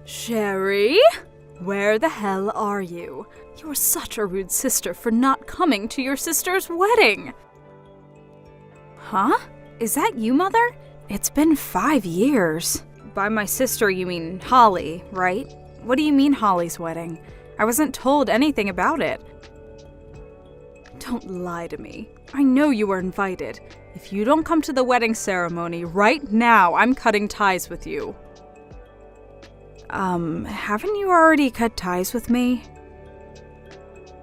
Sherry? Where the hell are you? You're such a rude sister for not coming to your sister's wedding. Huh? Is that you, Mother? It's been 5 years. By my sister, you mean Holly, right? What do you mean Holly's wedding? I wasn't told anything about it. Don't lie to me. I know you were invited. If you don't come to the wedding ceremony right now, I'm cutting ties with you. Haven't you already cut ties with me?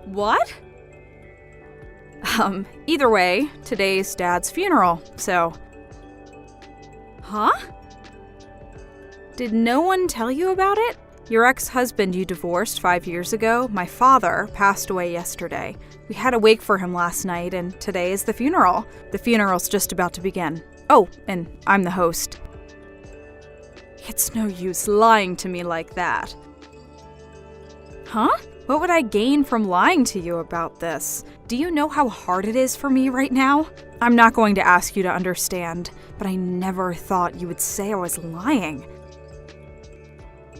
What? Either way, today's Dad's funeral, so... Huh? Did no one tell you about it? Your ex-husband you divorced 5 years ago, my father, passed away yesterday. We had a wake for him last night, and today is the funeral. The funeral's just about to begin. Oh, and I'm the host. It's no use lying to me like that. Huh? What would I gain from lying to you about this? Do you know how hard it is for me right now? I'm not going to ask you to understand, but I never thought you would say I was lying.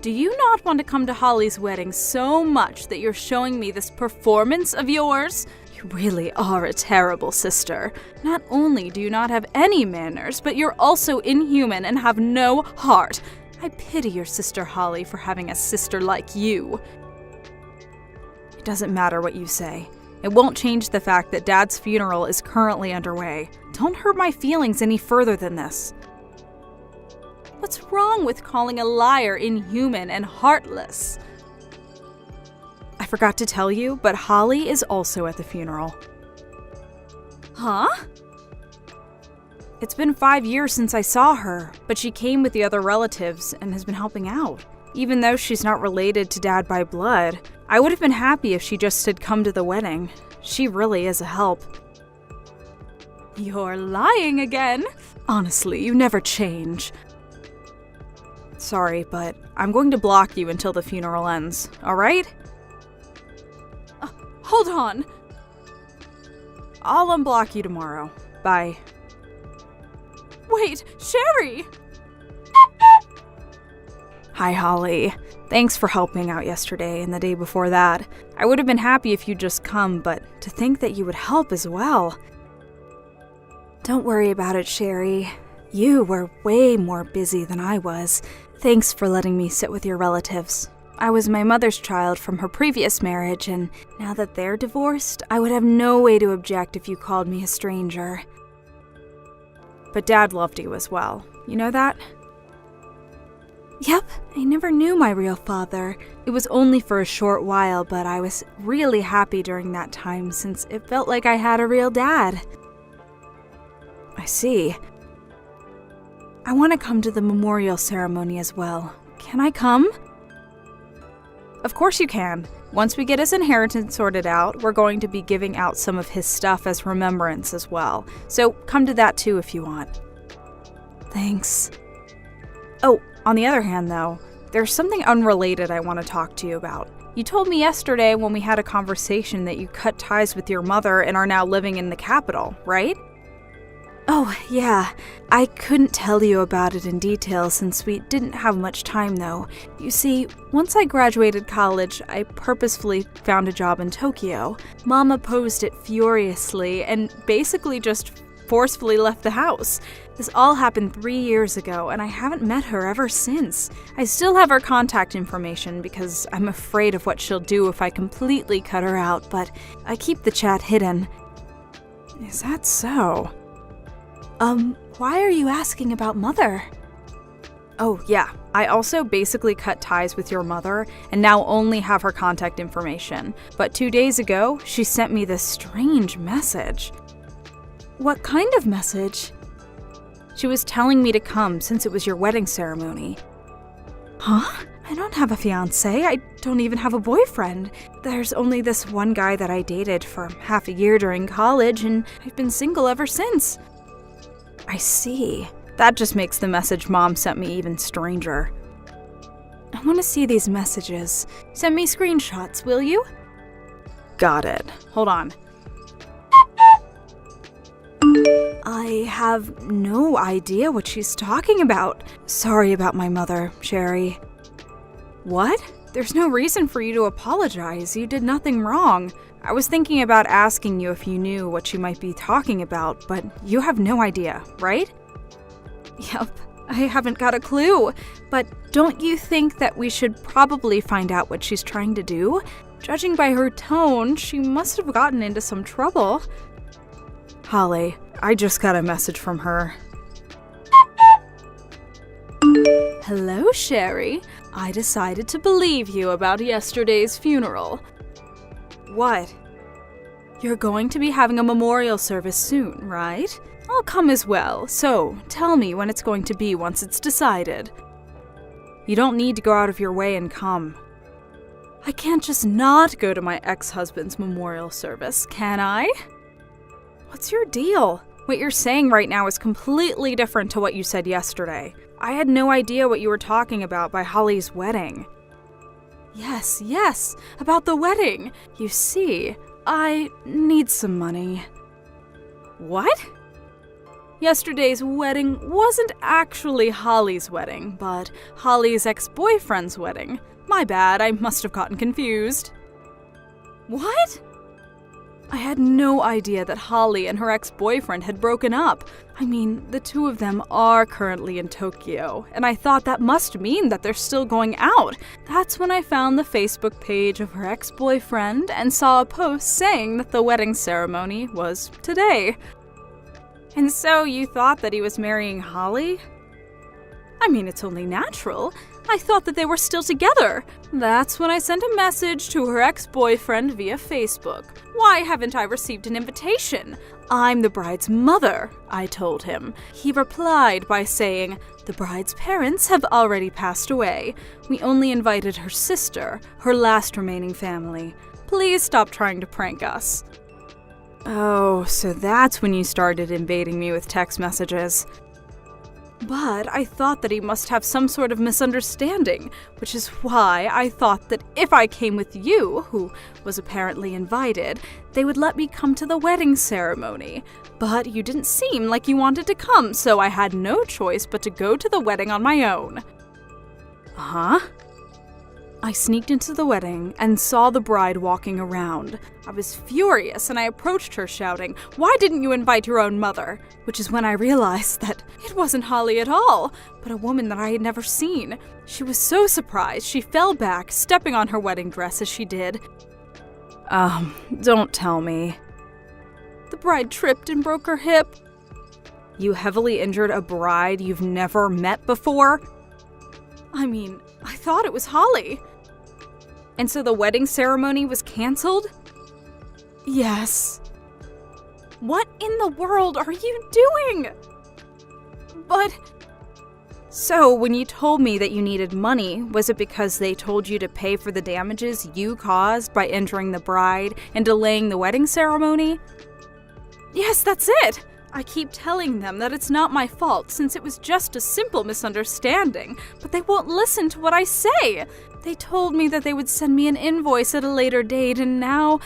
Do you not want to come to Holly's wedding so much that you're showing me this performance of yours? You really are a terrible sister. Not only do you not have any manners, but you're also inhuman and have no heart. I pity your sister Holly for having a sister like you. It doesn't matter what you say. It won't change the fact that Dad's funeral is currently underway. Don't hurt my feelings any further than this. What's wrong with calling a liar inhuman and heartless? I forgot to tell you, but Holly is also at the funeral. Huh? It's been 5 years since I saw her, but she came with the other relatives and has been helping out. Even though she's not related to Dad by blood, I would have been happy if she just had come to the wedding. She really is a help. You're lying again. Honestly, you never change. Sorry, but I'm going to block you until the funeral ends, alright? Hold on. I'll unblock you tomorrow. Bye. Wait, Sherry! Hi, Holly. Thanks for helping out yesterday and the day before that. I would have been happy if you'd just come, but to think that you would help as well. Don't worry about it, Sherry. You were way more busy than I was. Thanks for letting me sit with your relatives. I was my mother's child from her previous marriage, and now that they're divorced, I would have no way to object if you called me a stranger. But Dad loved you as well. You know that? Yep, I never knew my real father. It was only for a short while, but I was really happy during that time since it felt like I had a real dad. I see. I want to come to the memorial ceremony as well. Can I come? Of course you can. Once we get his inheritance sorted out, we're going to be giving out some of his stuff as remembrance as well. So come to that too if you want. Thanks. Oh, on the other hand though, there's something unrelated I want to talk to you about. You told me yesterday when we had a conversation that you cut ties with your mother and are now living in the capital, right? Oh, yeah. I couldn't tell you about it in detail since we didn't have much time, though. You see, once I graduated college, I purposefully found a job in Tokyo. Mom opposed it furiously and basically just forcefully left the house. This all happened 3 years ago, and I haven't met her ever since. I still have her contact information because I'm afraid of what she'll do if I completely cut her out, but I keep the chat hidden. Is that so? Why are you asking about Mother? Oh, yeah. I also basically cut ties with your mother and now only have her contact information. But 2 days ago, she sent me this strange message. What kind of message? She was telling me to come since it was your wedding ceremony. Huh? I don't have a fiancé. I don't even have a boyfriend. There's only this one guy that I dated for half a year during college, and I've been single ever since. I see. That just makes the message Mom sent me even stranger. I want to see these messages. Send me screenshots, will you? Got it. Hold on. I have no idea what she's talking about. Sorry about my mother, Sherry. What? There's no reason for you to apologize. You did nothing wrong. I was thinking about asking you if you knew what she might be talking about, but you have no idea, right? Yep, I haven't got a clue. But don't you think that we should probably find out what she's trying to do? Judging by her tone, she must have gotten into some trouble. Holly, I just got a message from her. Hello, Sherry. I decided to believe you about yesterday's funeral. What? You're going to be having a memorial service soon, right? I'll come as well, so tell me when it's going to be once it's decided. You don't need to go out of your way and come. I can't just not go to my ex-husband's memorial service, can I? What's your deal? What you're saying right now is completely different to what you said yesterday. I had no idea what you were talking about by Holly's wedding. Yes, about the wedding. You see, I need some money. What? Yesterday's wedding wasn't actually Holly's wedding, but Holly's ex-boyfriend's wedding. My bad, I must have gotten confused. What? I had no idea that Holly and her ex-boyfriend had broken up. I mean, the two of them are currently in Tokyo, and I thought that must mean that they're still going out. That's when I found the Facebook page of her ex-boyfriend and saw a post saying that the wedding ceremony was today. And so you thought that he was marrying Holly? I mean, it's only natural. I thought that they were still together. That's when I sent a message to her ex-boyfriend via Facebook. Why haven't I received an invitation? I'm the bride's mother, I told him. He replied by saying, the bride's parents have already passed away. We only invited her sister, her last remaining family. Please stop trying to prank us. Oh, so that's when you started invading me with text messages. But I thought that he must have some sort of misunderstanding, which is why I thought that if I came with you, who was apparently invited, they would let me come to the wedding ceremony. But you didn't seem like you wanted to come, so I had no choice but to go to the wedding on my own. Huh? I sneaked into the wedding and saw the bride walking around. I was furious and I approached her shouting, "Why didn't you invite your own mother?" Which is when I realized that it wasn't Holly at all, but a woman that I had never seen. She was so surprised she fell back, stepping on her wedding dress as she did. Don't tell me. The bride tripped and broke her hip. You heavily injured a bride you've never met before? I mean, I thought it was Holly. And so the wedding ceremony was canceled? Yes. What in the world are you doing? But... So, when you told me that you needed money, was it because they told you to pay for the damages you caused by injuring the bride and delaying the wedding ceremony? Yes, that's it! I keep telling them that it's not my fault since it was just a simple misunderstanding, but they won't listen to what I say. They told me that they would send me an invoice at a later date, and now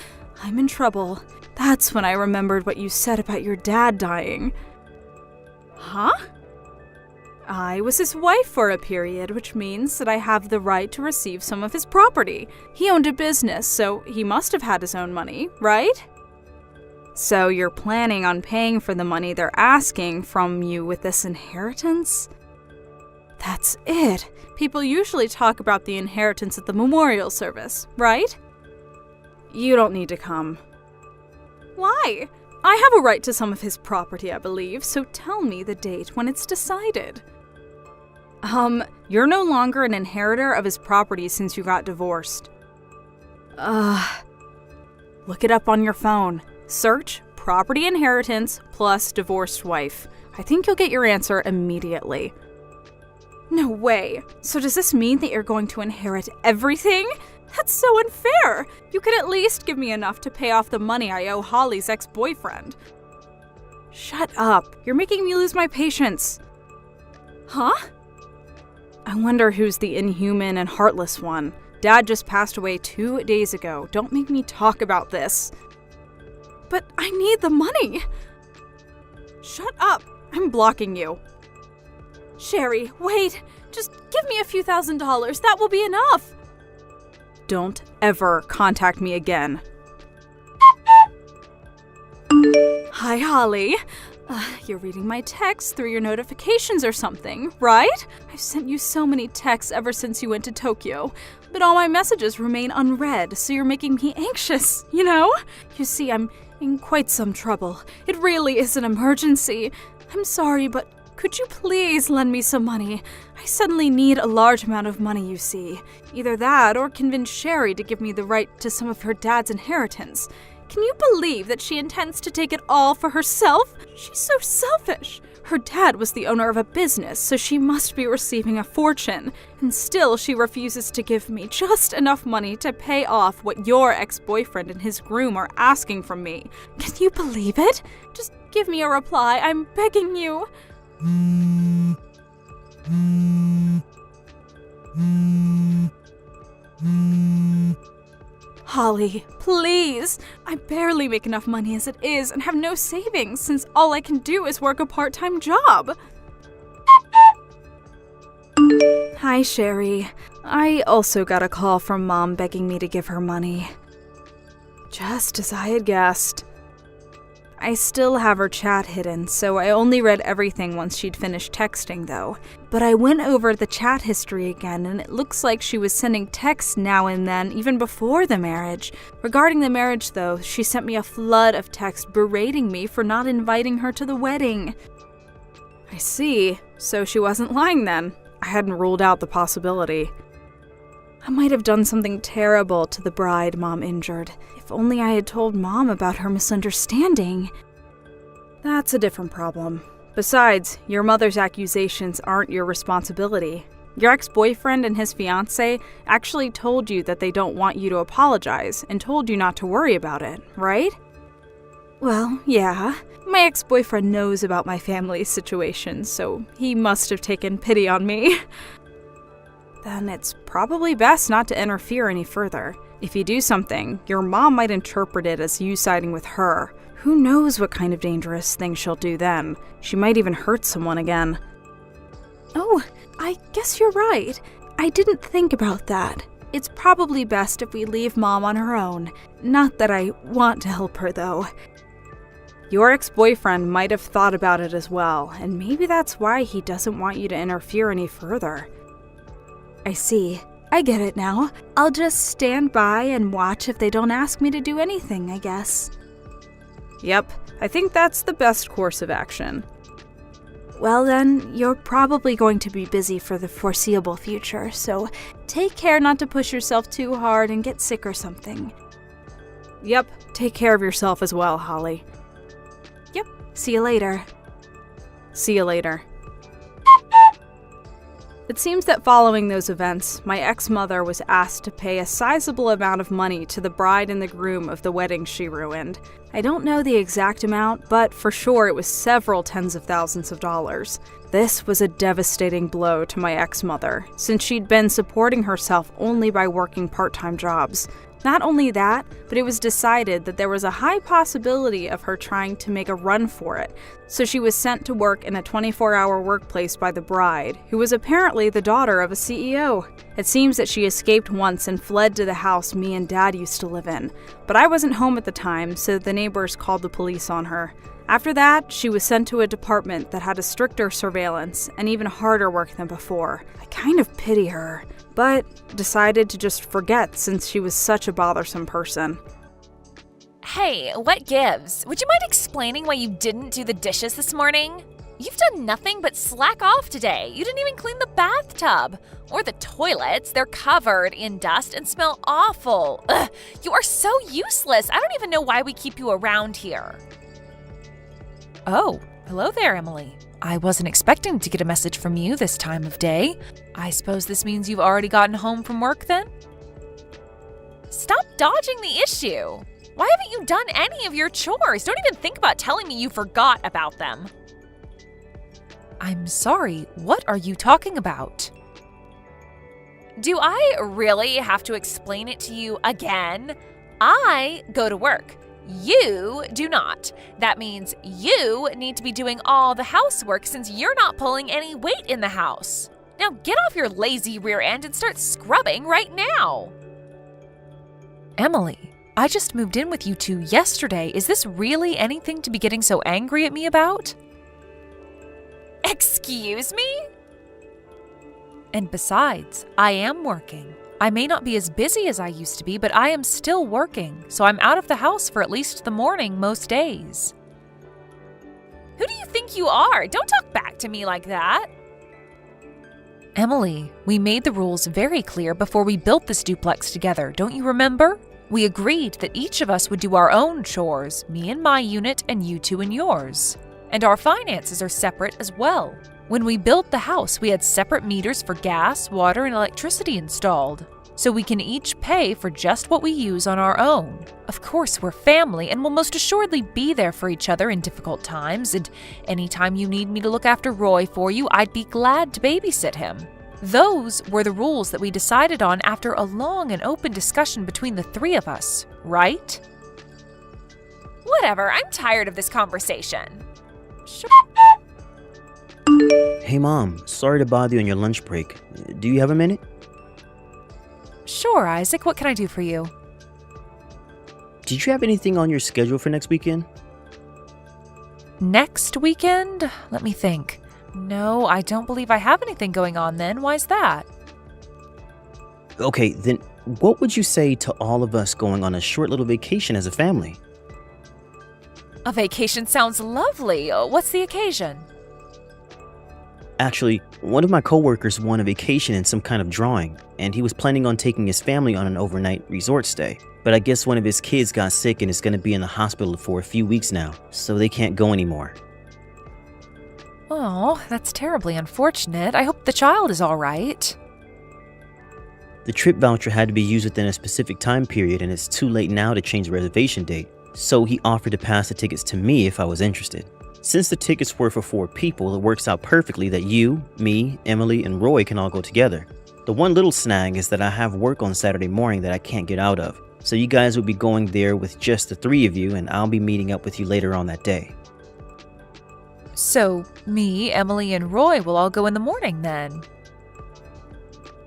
I'm in trouble. That's when I remembered what you said about your dad dying. Huh? I was his wife for a period, which means that I have the right to receive some of his property. He owned a business, so he must have had his own money, right? So you're planning on paying for the money they're asking from you with this inheritance? That's it. People usually talk about the inheritance at the memorial service, right? You don't need to come. Why? I have a right to some of his property, I believe, so tell me the date when it's decided. You're no longer an inheritor of his property since you got divorced. Look it up on your phone. Search property inheritance plus divorced wife. I think you'll get your answer immediately. No way. So does this mean that you're going to inherit everything? That's so unfair. You could at least give me enough to pay off the money I owe Holly's ex-boyfriend. Shut up. You're making me lose my patience. Huh? I wonder who's the inhuman and heartless one. Dad just passed away 2 days ago. Don't make me talk about this. But I need the money. Shut up! I'm blocking you. Sherry, wait! Just give me a few $1,000s. That will be enough! Don't ever contact me again. Hi, Holly. You're reading my texts through your notifications or something, right? I've sent you so many texts ever since you went to Tokyo, but all my messages remain unread, so you're making me anxious, you know? You see, I'm in quite some trouble. It really is an emergency. I'm sorry, but could you please lend me some money? I suddenly need a large amount of money, you see. Either that or convince Sherry to give me the right to some of her dad's inheritance. Can you believe that she intends to take it all for herself? She's so selfish. Her dad was the owner of a business, so she must be receiving a fortune. And still she refuses to give me just enough money to pay off what your ex-boyfriend and his groom are asking from me. Can you believe it? Just give me a reply, I'm begging you. Holly, please! I barely make enough money as it is and have no savings since all I can do is work a part-time job. Hi, Sherry. I also got a call from Mom begging me to give her money. Just as I had guessed. I still have her chat hidden, so I only read everything once she'd finished texting, though. But I went over the chat history again, and it looks like she was sending texts now and then, even before the marriage. Regarding the marriage, though, she sent me a flood of texts berating me for not inviting her to the wedding. I see. So she wasn't lying then. I hadn't ruled out the possibility. I might have done something terrible to the bride Mom injured. If only I had told Mom about her misunderstanding. That's a different problem. Besides, your mother's accusations aren't your responsibility. Your ex-boyfriend and his fiancée actually told you that they don't want you to apologize and told you not to worry about it, right? Well, yeah. My ex-boyfriend knows about my family's situation, so he must have taken pity on me. Then it's probably best not to interfere any further. If you do something, your mom might interpret it as you siding with her. Who knows what kind of dangerous thing she'll do then? She might even hurt someone again. Oh, I guess you're right. I didn't think about that. It's probably best if we leave Mom on her own. Not that I want to help her, though. Your ex-boyfriend might have thought about it as well, and maybe that's why he doesn't want you to interfere any further. I see. I get it now. I'll just stand by and watch if they don't ask me to do anything, I guess. Yep, I think that's the best course of action. Well then, you're probably going to be busy for the foreseeable future, so take care not to push yourself too hard and get sick or something. Yep, take care of yourself as well, Holly. Yep, see you later. See you later. It seems that following those events, my ex-mother was asked to pay a sizable amount of money to the bride and the groom of the wedding she ruined. I don't know the exact amount, but for sure it was several tens of thousands of dollars. This was a devastating blow to my ex-mother, since she'd been supporting herself only by working part-time jobs. Not only that, but it was decided that there was a high possibility of her trying to make a run for it, so she was sent to work in a 24-hour workplace by the bride, who was apparently the daughter of a CEO. It seems that she escaped once and fled to the house me and Dad used to live in, but I wasn't home at the time, so the neighbors called the police on her. After that, she was sent to a department that had a stricter surveillance and even harder work than before. I kind of pity her, but decided to just forget since she was such a bothersome person. Hey, what gives? Would you mind explaining why you didn't do the dishes this morning? You've done nothing but slack off today. You didn't even clean the bathtub. Or the toilets. They're covered in dust and smell awful. Ugh, you are so useless. I don't even know why we keep you around here. Oh, hello there, Emily. I wasn't expecting to get a message from you this time of day. I suppose this means you've already gotten home from work then? Stop dodging the issue. Why haven't you done any of your chores? Don't even think about telling me you forgot about them. I'm sorry, what are you talking about? Do I really have to explain it to you again? I go to work. You do not. That means you need to be doing all the housework since you're not pulling any weight in the house. Now get off your lazy rear end and start scrubbing right now. Emily, I just moved in with you two yesterday. Is this really anything to be getting so angry at me about? Excuse me? And besides, I am working. I may not be as busy as I used to be, but I am still working, so I'm out of the house for at least the morning most days. Who do you think you are? Don't talk back to me like that. Emily, we made the rules very clear before we built this duplex together, don't you remember? We agreed that each of us would do our own chores, me in my unit and you two in yours. And our finances are separate as well. When we built the house, we had separate meters for gas, water, and electricity installed, so we can each pay for just what we use on our own. Of course, we're family and will most assuredly be there for each other in difficult times, and anytime you need me to look after Roy for you, I'd be glad to babysit him. Those were the rules that we decided on after a long and open discussion between the three of us, right? Whatever, I'm tired of this conversation. Sure. Hey Mom, sorry to bother you on your lunch break. Do you have a minute? Sure, Isaac, what can I do for you? Did you have anything on your schedule for next weekend? Next weekend? Let me think. No, I don't believe I have anything going on then. Why's that? Okay, then what would you say to all of us going on a short little vacation as a family? A vacation sounds lovely. What's the occasion? Actually, one of my coworkers won a vacation in some kind of drawing, and he was planning on taking his family on an overnight resort stay. But I guess one of his kids got sick and is going to be in the hospital for a few weeks now, so they can't go anymore. Oh, that's terribly unfortunate. I hope the child is all right. The trip voucher had to be used within a specific time period, and it's too late now to change the reservation date, so he offered to pass the tickets to me if I was interested. Since the tickets were for 4 people, it works out perfectly that you, me, Emily, and Roy can all go together. The one little snag is that I have work on Saturday morning that I can't get out of, so you guys will be going there with just the 3 of you, and I'll be meeting up with you later on that day. So, me, Emily, and Roy will all go in the morning then?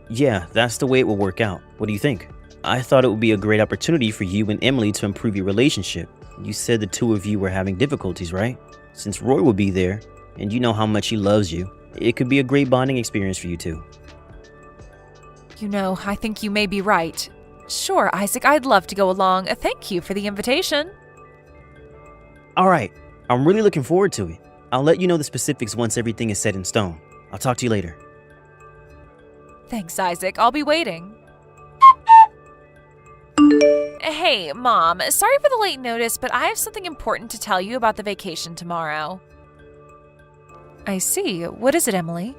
Yeah, that's the way it will work out. What do you think? I thought it would be a great opportunity for you and Emily to improve your relationship. You said the 2 of you were having difficulties, right? Since Roy will be there, and you know how much he loves you, it could be a great bonding experience for you two. You know, I think you may be right. Sure, Isaac, I'd love to go along. Thank you for the invitation. Alright, I'm really looking forward to it. I'll let you know the specifics once everything is set in stone. I'll talk to you later. Thanks, Isaac. I'll be waiting. Hey, Mom, sorry for the late notice, but I have something important to tell you about the vacation tomorrow. I see. What is it, Emily?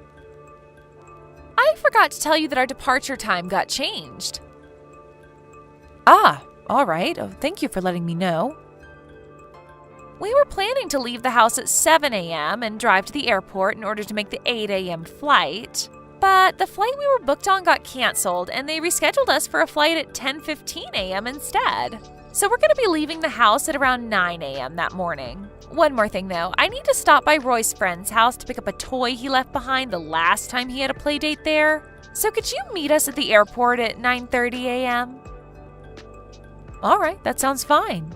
I forgot to tell you that our departure time got changed. Ah, all right. Oh, thank you for letting me know. We were planning to leave the house at 7 a.m. and drive to the airport in order to make the 8 a.m. flight. But the flight we were booked on got canceled, and they rescheduled us for a flight at 10:15 a.m. instead. So we're going to be leaving the house at around 9 a.m. that morning. One more thing, though. I need to stop by Roy's friend's house to pick up a toy he left behind the last time he had a play date there. So could you meet us at the airport at 9:30 a.m.? All right, that sounds fine.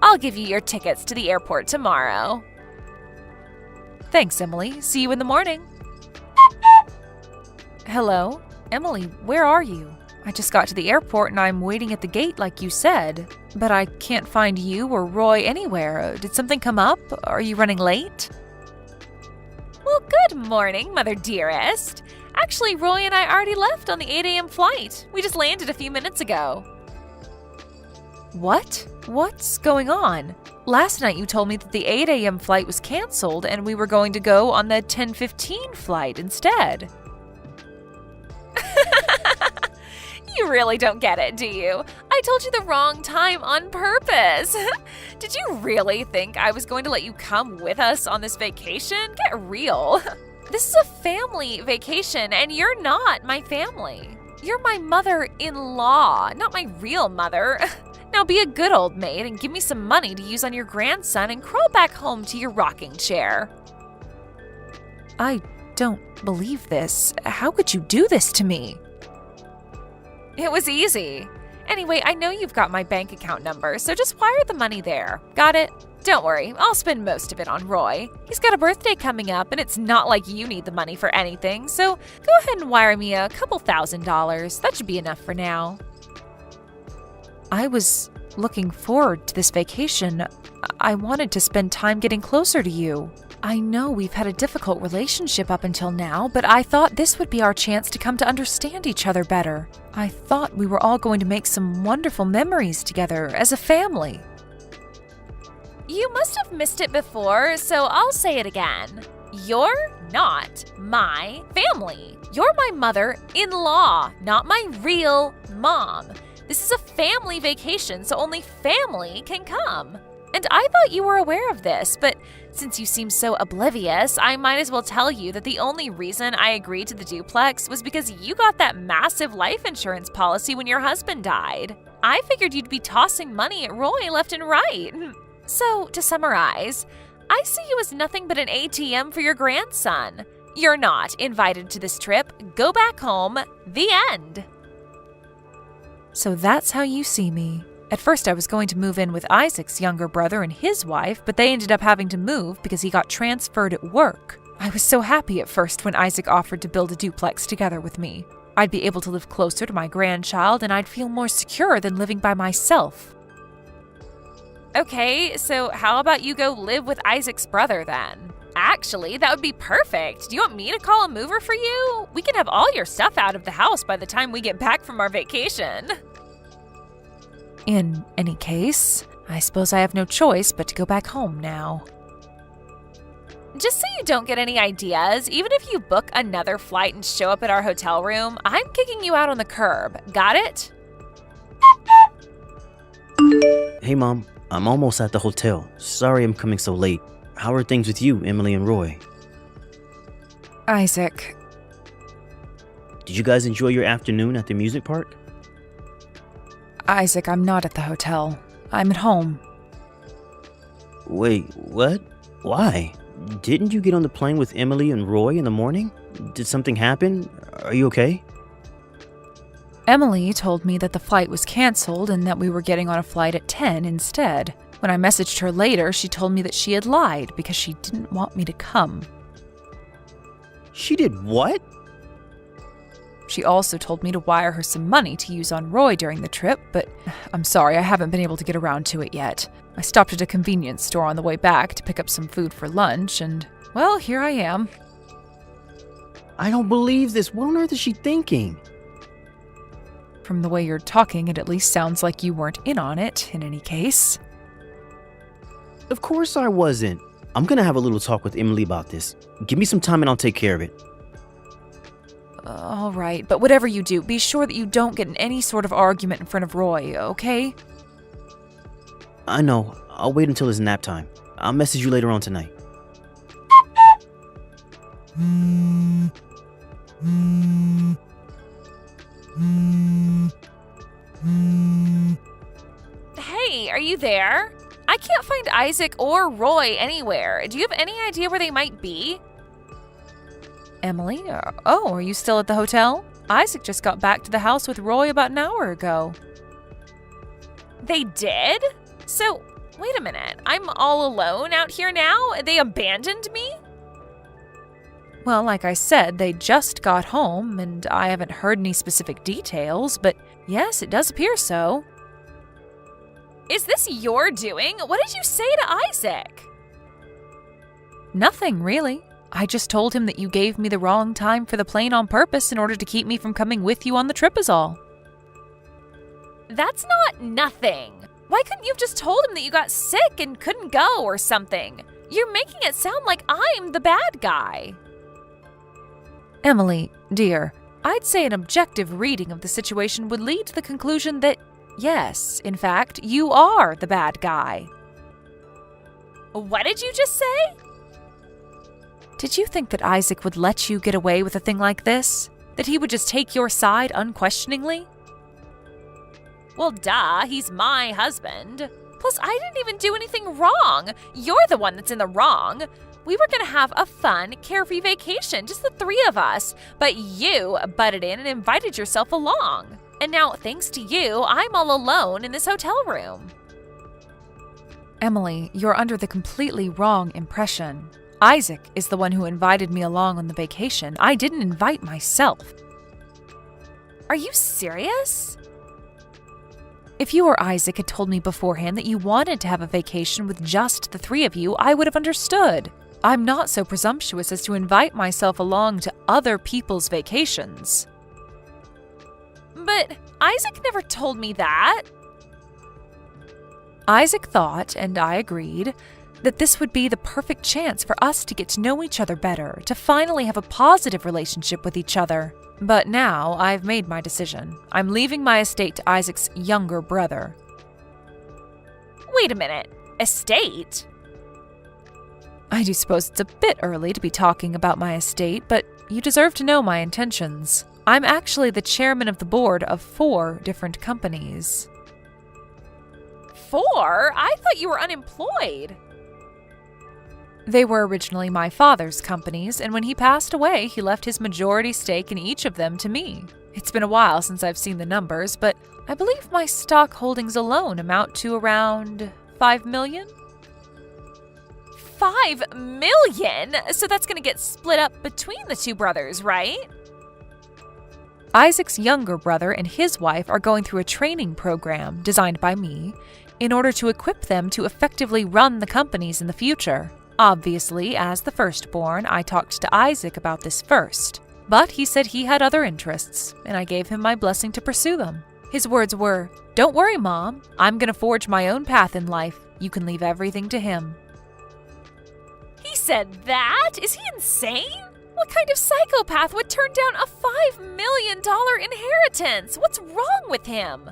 I'll give you your tickets to the airport tomorrow. Thanks, Emily. See you in the morning. Hello? Emily, where are you? I just got to the airport and I'm waiting at the gate like you said, but I can't find you or Roy anywhere. Did something come up? Are you running late? Well, good morning, Mother Dearest. Actually, Roy and I already left on the 8 a.m. flight. We just landed a few minutes ago. What? What's going on? Last night you told me that the 8 a.m. flight was canceled and we were going to go on the 10:15 flight instead. You really don't get it, do you? I told you the wrong time on purpose. Did you really think I was going to let you come with us on this vacation? Get real. This is a family vacation, and you're not my family. You're my mother-in-law, not my real mother. Now be a good old maid and give me some money to use on your grandson and crawl back home to your rocking chair. I don't believe this. How could you do this to me? It was easy. Anyway, I know you've got my bank account number, so just wire the money there. Got it? Don't worry, I'll spend most of it on Roy. He's got a birthday coming up, and it's not like you need the money for anything, so go ahead and wire me a couple $1,000s. That should be enough for now. I was looking forward to this vacation. I wanted to spend time getting closer to you. I know we've had a difficult relationship up until now, but I thought this would be our chance to come to understand each other better. I thought we were all going to make some wonderful memories together as a family. You must have missed it before, so I'll say it again. You're not my family. You're my mother-in-law, not my real mom. This is a family vacation, so only family can come. And I thought you were aware of this, but since you seem so oblivious, I might as well tell you that the only reason I agreed to the duplex was because you got that massive life insurance policy when your husband died. I figured you'd be tossing money at Roy left and right. So, to summarize, I see you as nothing but an ATM for your grandson. You're not invited to this trip. Go back home. The end. So that's how you see me. At first, I was going to move in with Isaac's younger brother and his wife, but they ended up having to move because he got transferred at work. I was so happy at first when Isaac offered to build a duplex together with me. I'd be able to live closer to my grandchild, and I'd feel more secure than living by myself. Okay, so how about you go live with Isaac's brother then? Actually, that would be perfect. Do you want me to call a mover for you? We can have all your stuff out of the house by the time we get back from our vacation. In any case, I suppose I have no choice but to go back home now. Just so you don't get any ideas, even if you book another flight and show up at our hotel room, I'm kicking you out on the curb. Got it? Hey, Mom. I'm almost at the hotel. Sorry I'm coming so late. How are things with you, Emily and Roy? Isaac. Did you guys enjoy your afternoon at the music park? Isaac, I'm not at the hotel. I'm at home. Wait, what? Why? Didn't you get on the plane with Emily and Roy in the morning? Did something happen? Are you okay? Emily told me that the flight was canceled and that we were getting on a flight at 10 instead. When I messaged her later, she told me that she had lied because she didn't want me to come. She did what? She also told me to wire her some money to use on Roy during the trip, but I'm sorry, I haven't been able to get around to it yet. I stopped at a convenience store on the way back to pick up some food for lunch, and, well, here I am. I don't believe this. What on earth is she thinking? From the way you're talking, it at least sounds like you weren't in on it, in any case. Of course I wasn't. I'm gonna have a little talk with Emily about this. Give me some time and I'll take care of it. All right, but whatever you do, be sure that you don't get in any sort of argument in front of Roy, okay? I know. I'll wait until it's nap time. I'll message you later on tonight. Hey, are you there? I can't find Isaac or Roy anywhere. Do you have any idea where they might be? Emily? Oh, are you still at the hotel? Isaac just got back to the house with Roy about an hour ago. They did? So, wait a minute. I'm all alone out here now? They abandoned me? Well, like I said, they just got home, and I haven't heard any specific details, but yes, it does appear so. Is this your doing? What did you say to Isaac? Nothing, really. I just told him that you gave me the wrong time for the plane on purpose in order to keep me from coming with you on the trip is all. That's not nothing. Why couldn't you have just told him that you got sick and couldn't go or something? You're making it sound like I'm the bad guy. Emily, dear, I'd say an objective reading of the situation would lead to the conclusion that, yes, in fact, you are the bad guy. What did you just say? Did you think that Isaac would let you get away with a thing like this? That he would just take your side unquestioningly? Well, duh, he's my husband. Plus, I didn't even do anything wrong. You're the one that's in the wrong. We were gonna have a fun, carefree vacation, just the three of us, but you butted in and invited yourself along. And now, thanks to you, I'm all alone in this hotel room. Emily, you're under the completely wrong impression. Isaac is the one who invited me along on the vacation. I didn't invite myself. Are you serious? If you or Isaac had told me beforehand that you wanted to have a vacation with just the three of you, I would have understood. I'm not so presumptuous as to invite myself along to other people's vacations. But Isaac never told me that. Isaac thought, and I agreed, that this would be the perfect chance for us to get to know each other better, to finally have a positive relationship with each other. But now I've made my decision. I'm leaving my estate to Isaac's younger brother. Wait a minute. Estate? I do suppose it's a bit early to be talking about my estate, but you deserve to know my intentions. I'm actually the chairman of the board of 4 different companies. 4? I thought you were unemployed. They were originally my father's companies, and when he passed away, he left his majority stake in each of them to me. It's been a while since I've seen the numbers, but I believe my stock holdings alone amount to around 5 million? 5 million? So that's going to get split up between the two brothers, right? Isaac's younger brother and his wife are going through a training program designed by me in order to equip them to effectively run the companies in the future. Obviously, as the firstborn, I talked to Isaac about this first, but he said he had other interests, and I gave him my blessing to pursue them. His words were, "Don't worry, Mom. I'm going to forge my own path in life. You can leave everything to him." He said that? Is he insane? What kind of psychopath would turn down a $5 million inheritance? What's wrong with him?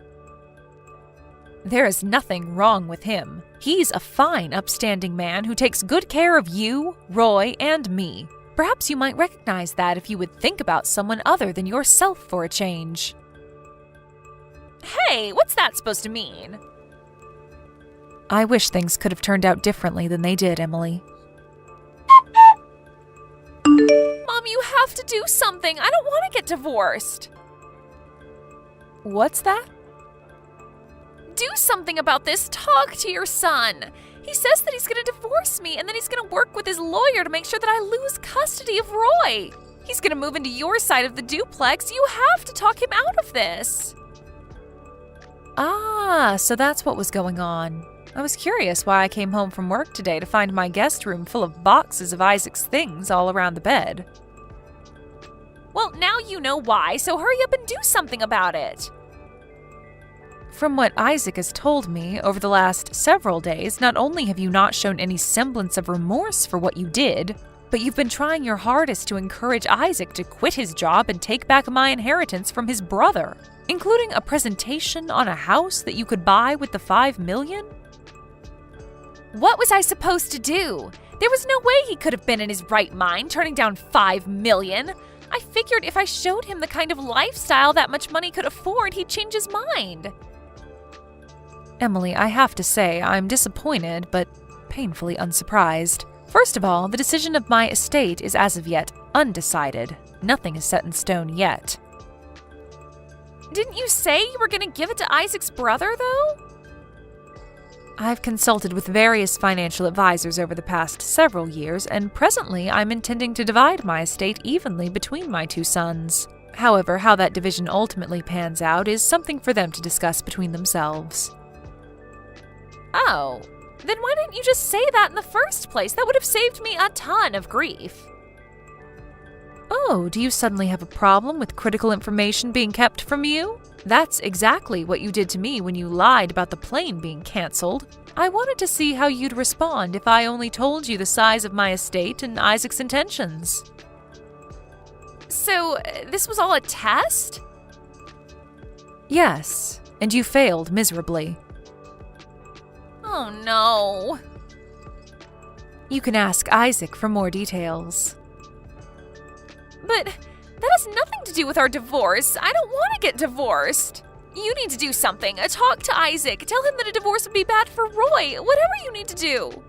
There is nothing wrong with him. He's a fine, upstanding man who takes good care of you, Roy, and me. Perhaps you might recognize that if you would think about someone other than yourself for a change. Hey, what's that supposed to mean? I wish things could have turned out differently than they did, Emily. Mom, you have to do something. I don't want to get divorced. What's that? Do something about this. Talk to your son. He says that he's going to divorce me and then he's going to work with his lawyer to make sure that I lose custody of Roy. He's going to move into your side of the duplex. You have to talk him out of this. Ah, so that's what was going on. I was curious why I came home from work today to find my guest room full of boxes of Isaac's things all around the bed. Well, now you know why, so hurry up and do something about it. From what Isaac has told me over the last several days, not only have you not shown any semblance of remorse for what you did, but you've been trying your hardest to encourage Isaac to quit his job and take back my inheritance from his brother, including a presentation on a house that you could buy with the $5 million? What was I supposed to do? There was no way he could have been in his right mind turning down $5 million. I figured if I showed him the kind of lifestyle that much money could afford, he'd change his mind. Emily, I have to say, I'm disappointed, but painfully unsurprised. First of all, the decision of my estate is as of yet undecided. Nothing is set in stone yet. Didn't you say you were going to give it to Isaac's brother, though? I've consulted with various financial advisors over the past several years, and presently I'm intending to divide my estate evenly between my 2 sons. However, how that division ultimately pans out is something for them to discuss between themselves. Oh, then why didn't you just say that in the first place? That would have saved me a ton of grief. Oh, do you suddenly have a problem with critical information being kept from you? That's exactly what you did to me when you lied about the plane being canceled. I wanted to see how you'd respond if I only told you the size of my estate and Isaac's intentions. So, this was all a test? Yes, and you failed miserably. Oh no. You can ask Isaac for more details. But that has nothing to do with our divorce. I don't want to get divorced. You need to do something. Talk to Isaac. Tell him that a divorce would be bad for Roy. Whatever you need to do.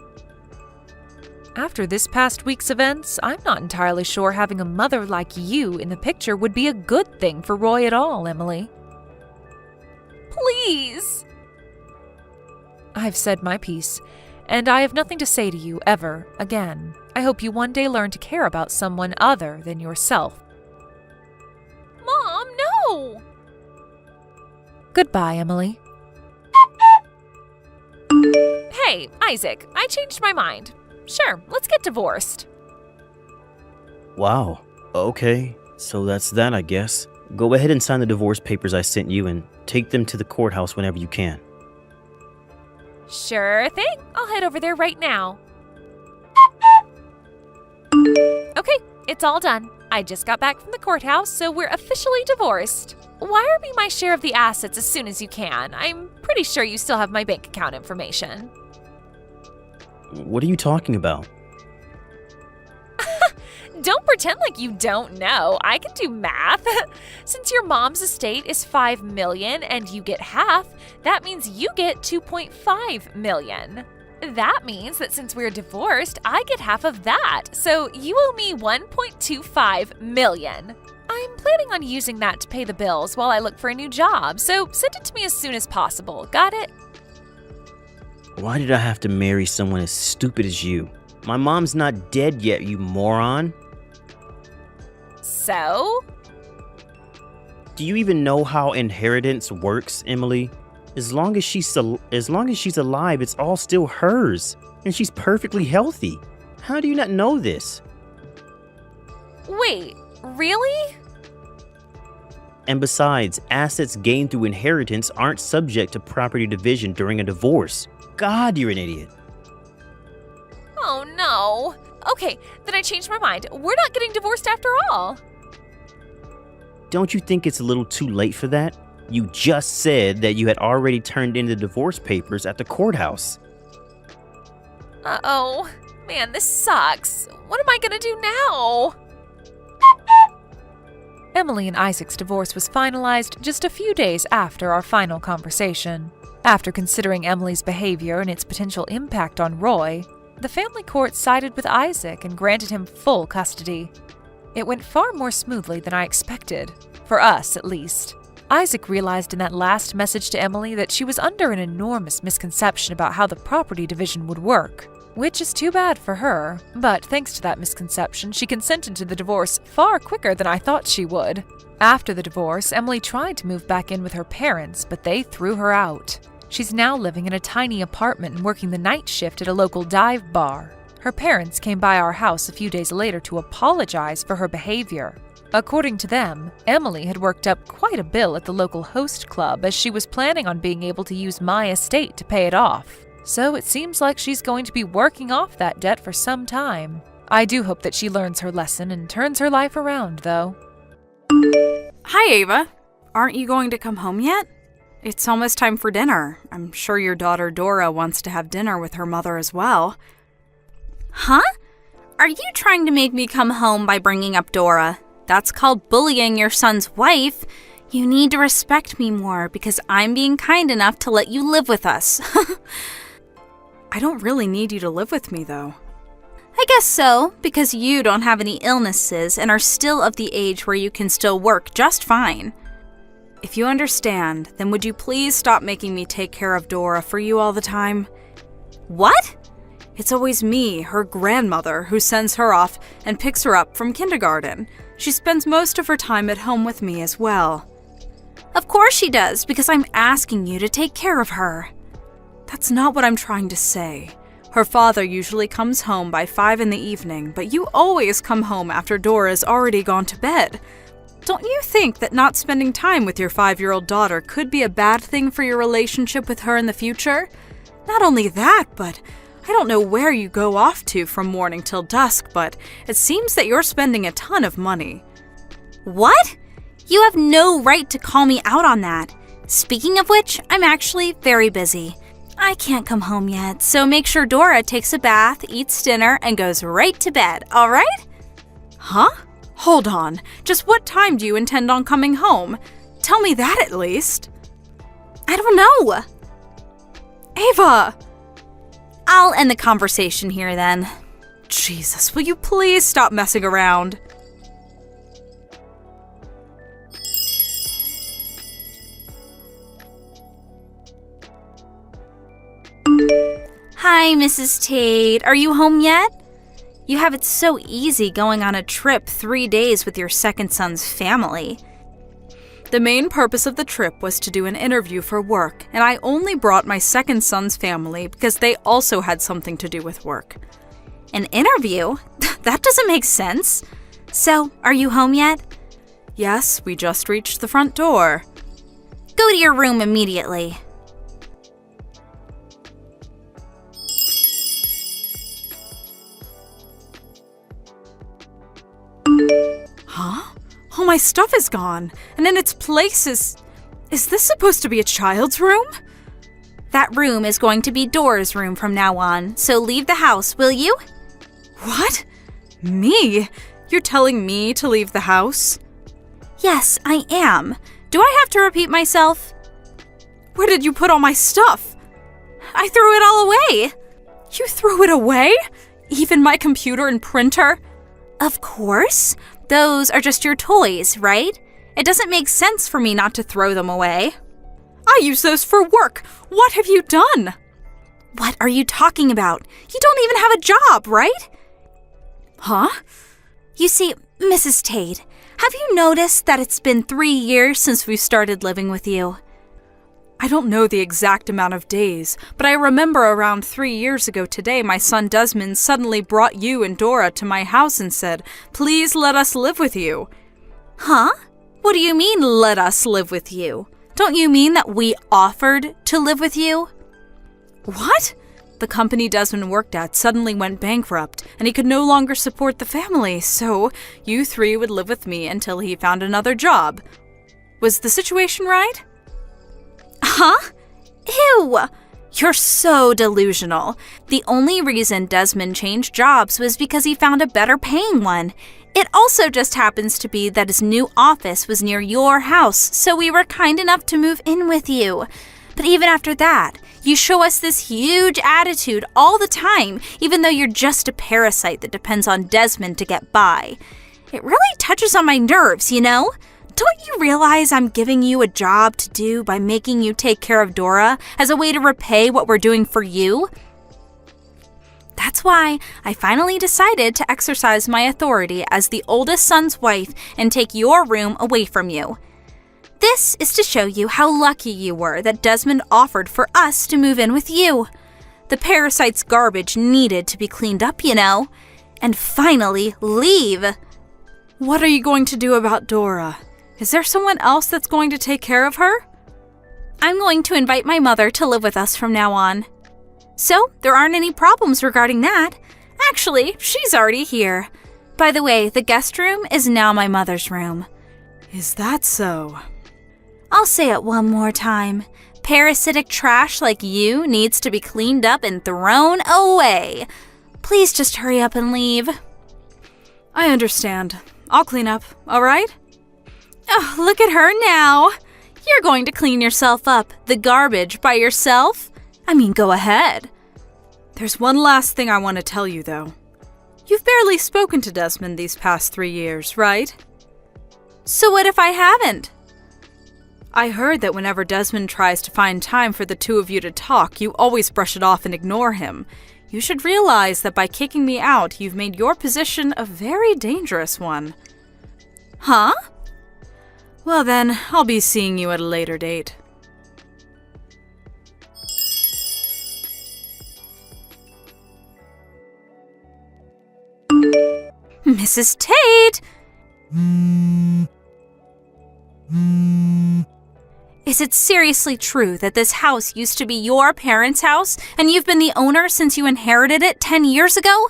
After this past week's events, I'm not entirely sure having a mother like you in the picture would be a good thing for Roy at all, Emily. Please. I've said my piece, and I have nothing to say to you ever again. I hope you one day learn to care about someone other than yourself. Mom, no! Goodbye, Emily. Hey, Isaac, I changed my mind. Sure, let's get divorced. Wow. Okay, so that's that, I guess. Go ahead and sign the divorce papers I sent you and take them to the courthouse whenever you can. Sure thing. I'll head over there right now. Okay, it's all done. I just got back from the courthouse, so we're officially divorced. Wire me my share of the assets as soon as you can. I'm pretty sure you still have my bank account information. What are you talking about? Don't pretend like you don't know. I can do math. Since your mom's estate is $5 million and you get half, that means you get $2.5 million. That means that since we're divorced, I get half of that. So you owe me $1.25 million. I'm planning on using that to pay the bills while I look for a new job, so send it to me as soon as possible. Got it? Why did I have to marry someone as stupid as you? My mom's not dead yet, you moron. So? Do you even know how inheritance works, Emily? As long as she's alive, it's all still hers, and she's perfectly healthy. How do you not know this? Wait, really? And besides, assets gained through inheritance aren't subject to property division during a divorce. God, you're an idiot. Oh no. Okay, then I changed my mind. We're not getting divorced after all. Don't you think it's a little too late for that? You just said that you had already turned in the divorce papers at the courthouse. Uh-oh. Man, this sucks. What am I gonna do now? Emily and Isaac's divorce was finalized just a few days after our final conversation. After considering Emily's behavior and its potential impact on Roy, the family court sided with Isaac and granted him full custody. It went far more smoothly than I expected, for us at least. Isaac realized in that last message to Emily that she was under an enormous misconception about how the property division would work, which is too bad for her, but thanks to that misconception, she consented to the divorce far quicker than I thought she would. After the divorce, Emily tried to move back in with her parents, but they threw her out. She's now living in a tiny apartment and working the night shift at a local dive bar. Her parents came by our house a few days later to apologize for her behavior. According to them, Emily had worked up quite a bill at the local host club as she was planning on being able to use my estate to pay it off. So it seems like she's going to be working off that debt for some time. I do hope that she learns her lesson and turns her life around, though. Hi, Ava. Aren't you going to come home yet? It's almost time for dinner. I'm sure your daughter Dora wants to have dinner with her mother as well. Huh? Are you trying to make me come home by bringing up Dora? That's called bullying your son's wife. You need to respect me more because I'm being kind enough to let you live with us. I don't really need you to live with me, though. I guess so, because you don't have any illnesses and are still of the age where you can still work just fine. If you understand, then would you please stop making me take care of Dora for you all the time? What? It's always me, her grandmother, who sends her off and picks her up from kindergarten. She spends most of her time at home with me as well. Of course she does, because I'm asking you to take care of her. That's not what I'm trying to say. Her father usually comes home by 5 in the evening, but you always come home after Dora's already gone to bed. Don't you think that not spending time with your 5-year-old daughter could be a bad thing for your relationship with her in the future? Not only that, but I don't know where you go off to from morning till dusk, but it seems that you're spending a ton of money. What? You have no right to call me out on that. Speaking of which, I'm actually very busy. I can't come home yet, so make sure Dora takes a bath, eats dinner, and goes right to bed, all right? Huh? Hold on. Just what time do you intend on coming home? Tell me that at least. I don't know. Ava! I'll end the conversation here then. Jesus, will you please stop messing around? Hi, Mrs. Tate. Are you home yet? You have it so easy going on a trip 3 days with your second son's family. The main purpose of the trip was to do an interview for work, and I only brought my second son's family because they also had something to do with work. An interview? That doesn't make sense. So, are you home yet? Yes, we just reached the front door. Go to your room immediately. Huh? All my stuff is gone, and in its place is this supposed to be a child's room? That room is going to be Dora's room from now on, so leave the house, will you? What? Me? You're telling me to leave the house? Yes, I am. Do I have to repeat myself? Where did you put all my stuff? I threw it all away. You threw it away? Even my computer and printer? Of course. Those are just your toys, right? It doesn't make sense for me not to throw them away. I use those for work. What have you done? What are you talking about? You don't even have a job, right? Huh? You see, Mrs. Tate, have you noticed that it's been 3 years since we started living with you? I don't know the exact amount of days, but I remember around 3 years ago today my son Desmond suddenly brought you and Dora to my house and said, "Please let us live with you." Huh? What do you mean, let us live with you? Don't you mean that we offered to live with you? What? The company Desmond worked at suddenly went bankrupt, and he could no longer support the family, so you three would live with me until he found another job. Was the situation right? Huh? Ew! You're so delusional. The only reason Desmond changed jobs was because he found a better paying one. It also just happens to be that his new office was near your house, so we were kind enough to move in with you. But even after that, you show us this huge attitude all the time, even though you're just a parasite that depends on Desmond to get by. It really touches on my nerves, you know? Don't you realize I'm giving you a job to do by making you take care of Dora as a way to repay what we're doing for you? That's why I finally decided to exercise my authority as the oldest son's wife and take your room away from you. This is to show you how lucky you were that Desmond offered for us to move in with you. The parasite's garbage needed to be cleaned up, you know. And finally, leave. What are you going to do about Dora? Is there someone else that's going to take care of her? I'm going to invite my mother to live with us from now on. So, there aren't any problems regarding that. Actually, she's already here. By the way, the guest room is now my mother's room. Is that so? I'll say it one more time. Parasitic trash like you needs to be cleaned up and thrown away. Please just hurry up and leave. I understand. I'll clean up, all right? Oh, look at her now. You're going to clean yourself up, the garbage, by yourself? I mean, go ahead. There's one last thing I want to tell you, though. You've barely spoken to Desmond these past 3 years, right? So what if I haven't? I heard that whenever Desmond tries to find time for the two of you to talk, you always brush it off and ignore him. You should realize that by kicking me out, you've made your position a very dangerous one. Huh? Well then, I'll be seeing you at a later date. Mrs. Tate! Is it seriously true that this house used to be your parents' house and you've been the owner since you inherited it 10 years ago?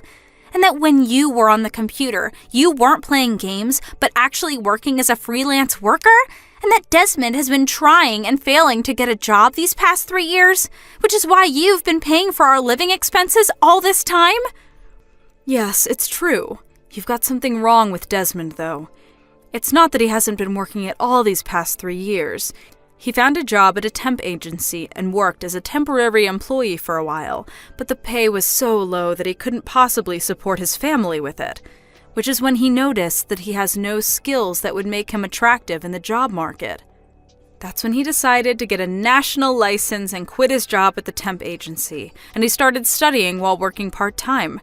And that when you were on the computer, you weren't playing games, but actually working as a freelance worker? And that Desmond has been trying and failing to get a job these past 3 years, which is why you've been paying for our living expenses all this time? Yes, it's true. You've got something wrong with Desmond, though. It's not that he hasn't been working at all these past 3 years. He found a job at a temp agency and worked as a temporary employee for a while, but the pay was so low that he couldn't possibly support his family with it, which is when he noticed that he has no skills that would make him attractive in the job market. That's when he decided to get a national license and quit his job at the temp agency, and he started studying while working part-time.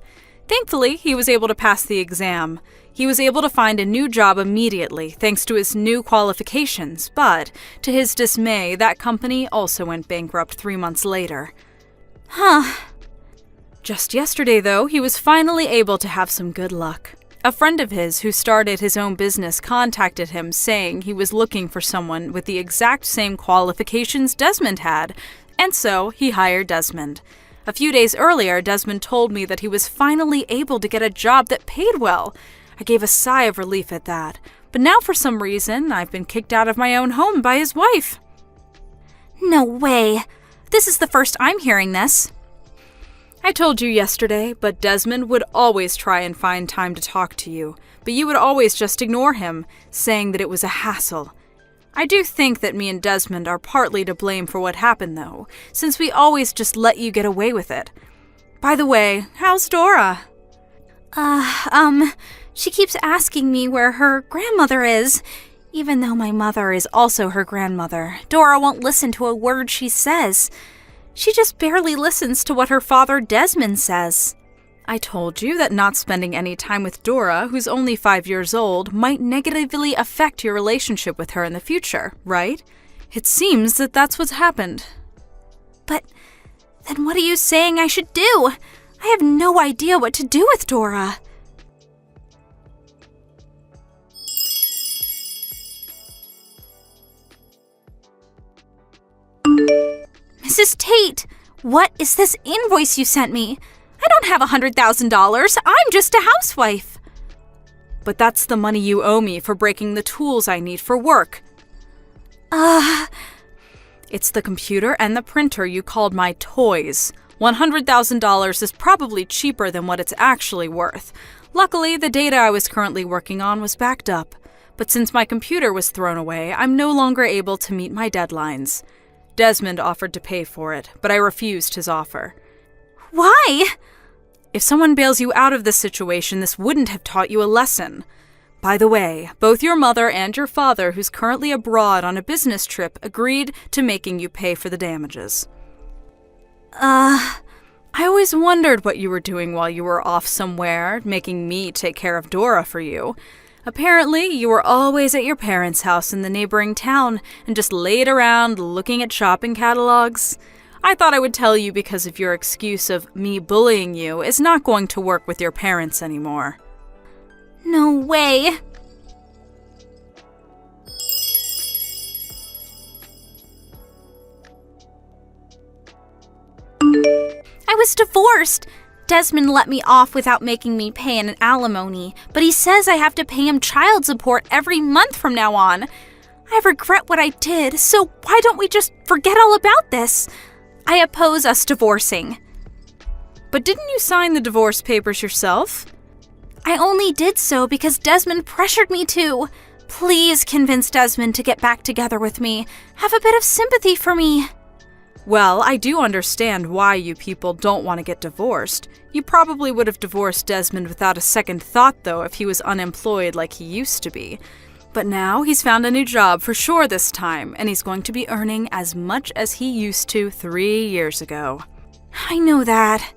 Thankfully, he was able to pass the exam. He was able to find a new job immediately thanks to his new qualifications, but to his dismay, that company also went bankrupt 3 months later. Just yesterday, though, he was finally able to have some good luck. A friend of his who started his own business contacted him saying he was looking for someone with the exact same qualifications Desmond had, and so he hired Desmond. A few days earlier, Desmond told me that he was finally able to get a job that paid well. I gave a sigh of relief at that, but now for some reason, I've been kicked out of my own home by his wife. No way. This is the first I'm hearing this. I told you yesterday, but Desmond would always try and find time to talk to you, but you would always just ignore him, saying that it was a hassle. I do think that me and Desmond are partly to blame for what happened, though, since we always just let you get away with it. By the way, how's Dora? She keeps asking me where her grandmother is. Even though my mother is also her grandmother, Dora won't listen to a word she says. She just barely listens to what her father Desmond says. I told you that not spending any time with Dora, who's only 5 years old, might negatively affect your relationship with her in the future, right? It seems that that's what's happened. But then what are you saying I should do? I have no idea what to do with Dora. Mrs. Tate, what is this invoice you sent me? I don't have $100,000. I'm just a housewife. But that's the money you owe me for breaking the tools I need for work. It's the computer and the printer you called my toys. $100,000 is probably cheaper than what it's actually worth. Luckily, the data I was currently working on was backed up. But since my computer was thrown away, I'm no longer able to meet my deadlines. Desmond offered to pay for it, but I refused his offer. Why? If someone bails you out of this situation, this wouldn't have taught you a lesson. By the way, both your mother and your father, who's currently abroad on a business trip, agreed to making you pay for the damages. I always wondered what you were doing while you were off somewhere, making me take care of Dora for you. Apparently, you were always at your parents' house in the neighboring town and just laid around looking at shopping catalogs. I thought I would tell you because of your excuse of me bullying you is not going to work with your parents anymore. No way. I was divorced. Desmond let me off without making me pay an alimony, but he says I have to pay him child support every month from now on. I regret what I did, so why don't we just forget all about this? I oppose us divorcing. But didn't you sign the divorce papers yourself? I only did so because Desmond pressured me to. Please convince Desmond to get back together with me. Have a bit of sympathy for me. Well, I do understand why you people don't want to get divorced. You probably would have divorced Desmond without a second thought, though, if he was unemployed like he used to be. But now he's found a new job for sure this time, and he's going to be earning as much as he used to 3 years ago. I know that.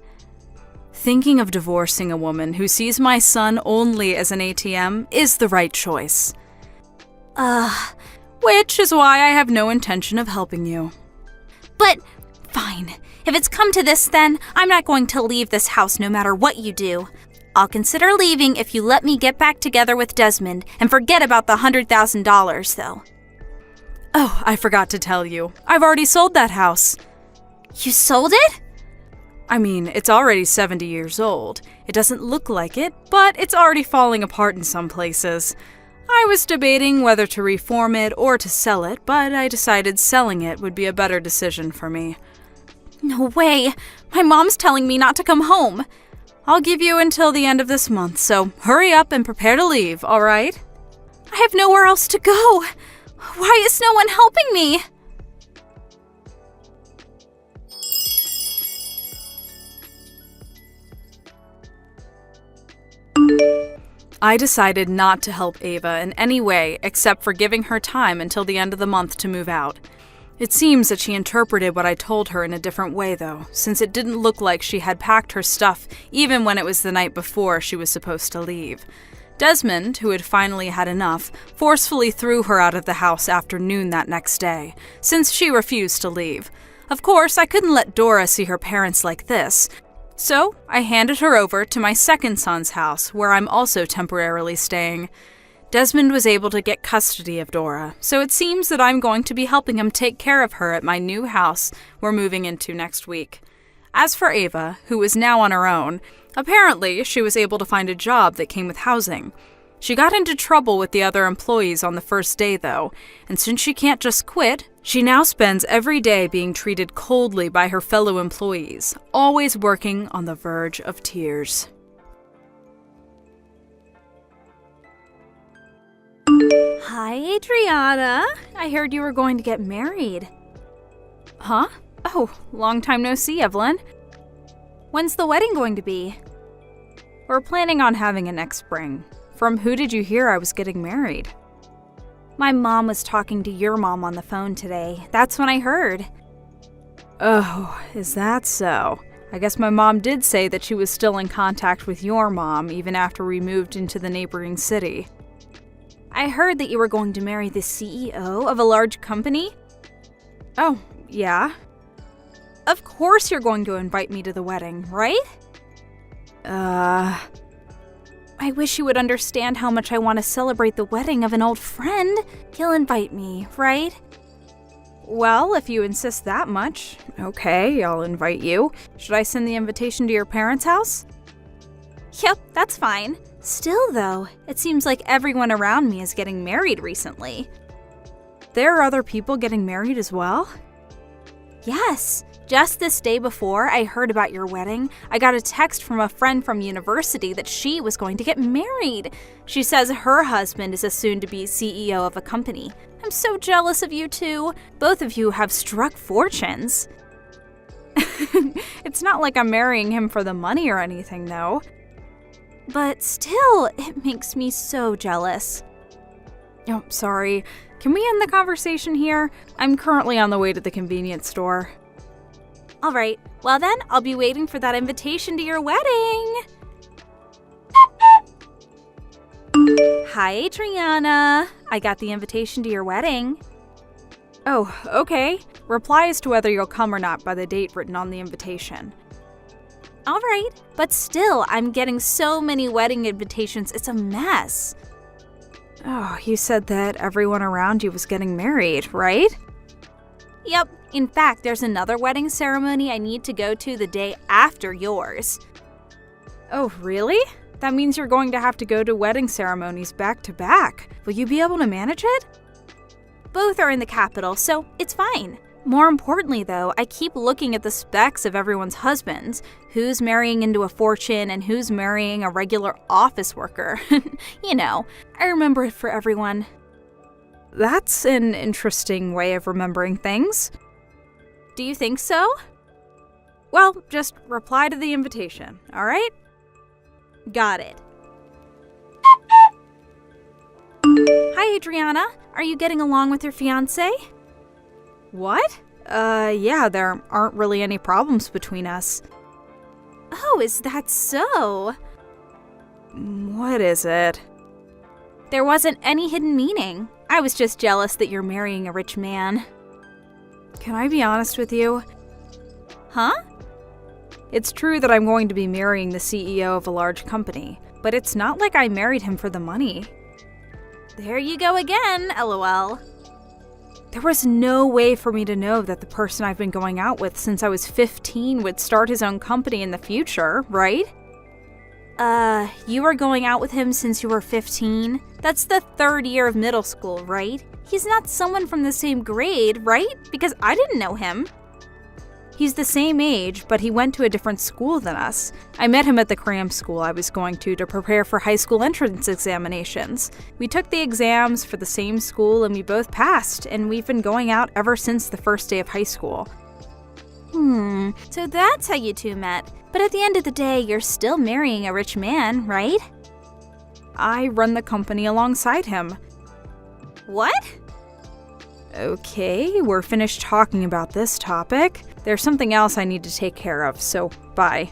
Thinking of divorcing a woman who sees my son only as an ATM is the right choice. Which is why I have no intention of helping you. But, fine. If it's come to this, then I'm not going to leave this house no matter what you do. I'll consider leaving if you let me get back together with Desmond and forget about the $100,000, though. Oh, I forgot to tell you. I've already sold that house. You sold it? I mean, it's already 70 years old. It doesn't look like it, but it's already falling apart in some places. I was debating whether to reform it or to sell it, but I decided selling it would be a better decision for me. No way! My mom's telling me not to come home. I'll give you until the end of this month, so hurry up and prepare to leave, all right? I have nowhere else to go. Why is no one helping me? I decided not to help Ava in any way except for giving her time until the end of the month to move out. It seems that she interpreted what I told her in a different way, though, since it didn't look like she had packed her stuff even when it was the night before she was supposed to leave. Desmond, who had finally had enough, forcefully threw her out of the house after noon that next day, since she refused to leave. Of course, I couldn't let Dora see her parents like this, so I handed her over to my second son's house, where I'm also temporarily staying. Desmond was able to get custody of Dora, so it seems that I'm going to be helping him take care of her at my new house we're moving into next week. As for Ava, who is now on her own, apparently she was able to find a job that came with housing. She got into trouble with the other employees on the first day, though, and since she can't just quit, she now spends every day being treated coldly by her fellow employees, always working on the verge of tears. Hi, Adriana. I heard you were going to get married. Huh? Oh, long time no see, Evelyn. When's the wedding going to be? We're planning on having it next spring. From who did you hear I was getting married? My mom was talking to your mom on the phone today. That's when I heard. Oh, is that so? I guess my mom did say that she was still in contact with your mom even after we moved into the neighboring city. I heard that you were going to marry the CEO of a large company. Oh, yeah? Of course you're going to invite me to the wedding, right? I wish you would understand how much I want to celebrate the wedding of an old friend. You'll invite me, right? Well, if you insist that much, okay, I'll invite you. Should I send the invitation to your parents' house? Yep, that's fine. Still, though, it seems like everyone around me is getting married recently. There are other people getting married as well? Yes. Just this day before I heard about your wedding, I got a text from a friend from university that she was going to get married. She says her husband is a soon-to-be CEO of a company. I'm so jealous of you two. Both of you have struck fortunes. It's not like I'm marrying him for the money or anything, though. But still, it makes me so jealous. Oh, sorry. Can we end the conversation here? I'm currently on the way to the convenience store. All right. Well then, I'll be waiting for that invitation to your wedding. Hi, Adriana. I got the invitation to your wedding. Oh, okay. Reply as to whether you'll come or not by the date written on the invitation. All right. But still, I'm getting so many wedding invitations, it's a mess. Oh, you said that everyone around you was getting married, right? Yep. In fact, there's another wedding ceremony I need to go to the day after yours. Oh, really? That means you're going to have to go to wedding ceremonies back to back. Will you be able to manage it? Both are in the capital, so it's fine. More importantly, though, I keep looking at the specs of everyone's husbands. Who's marrying into a fortune and who's marrying a regular office worker. You know, I remember it for everyone. That's an interesting way of remembering things. Do you think so? Well, just reply to the invitation, all right? Got it. Hi, Adriana. Are you getting along with your fiancé? What? Yeah, there aren't really any problems between us. Oh, is that so? What is it? There wasn't any hidden meaning. I was just jealous that you're marrying a rich man. Can I be honest with you? Huh? It's true that I'm going to be marrying the CEO of a large company, but it's not like I married him for the money. There you go again, LOL. There was no way for me to know that the person I've been going out with since I was 15 would start his own company in the future, right? You were going out with him since you were 15? That's the 3rd year of middle school, right? He's not someone from the same grade, right? Because I didn't know him. He's the same age, but he went to a different school than us. I met him at the cram school I was going to prepare for high school entrance examinations. We took the exams for the same school and we both passed, and we've been going out ever since the first day of high school. So that's how you two met. But at the end of the day, you're still marrying a rich man, right? I run the company alongside him. What? Okay, we're finished talking about this topic. There's something else I need to take care of, so bye.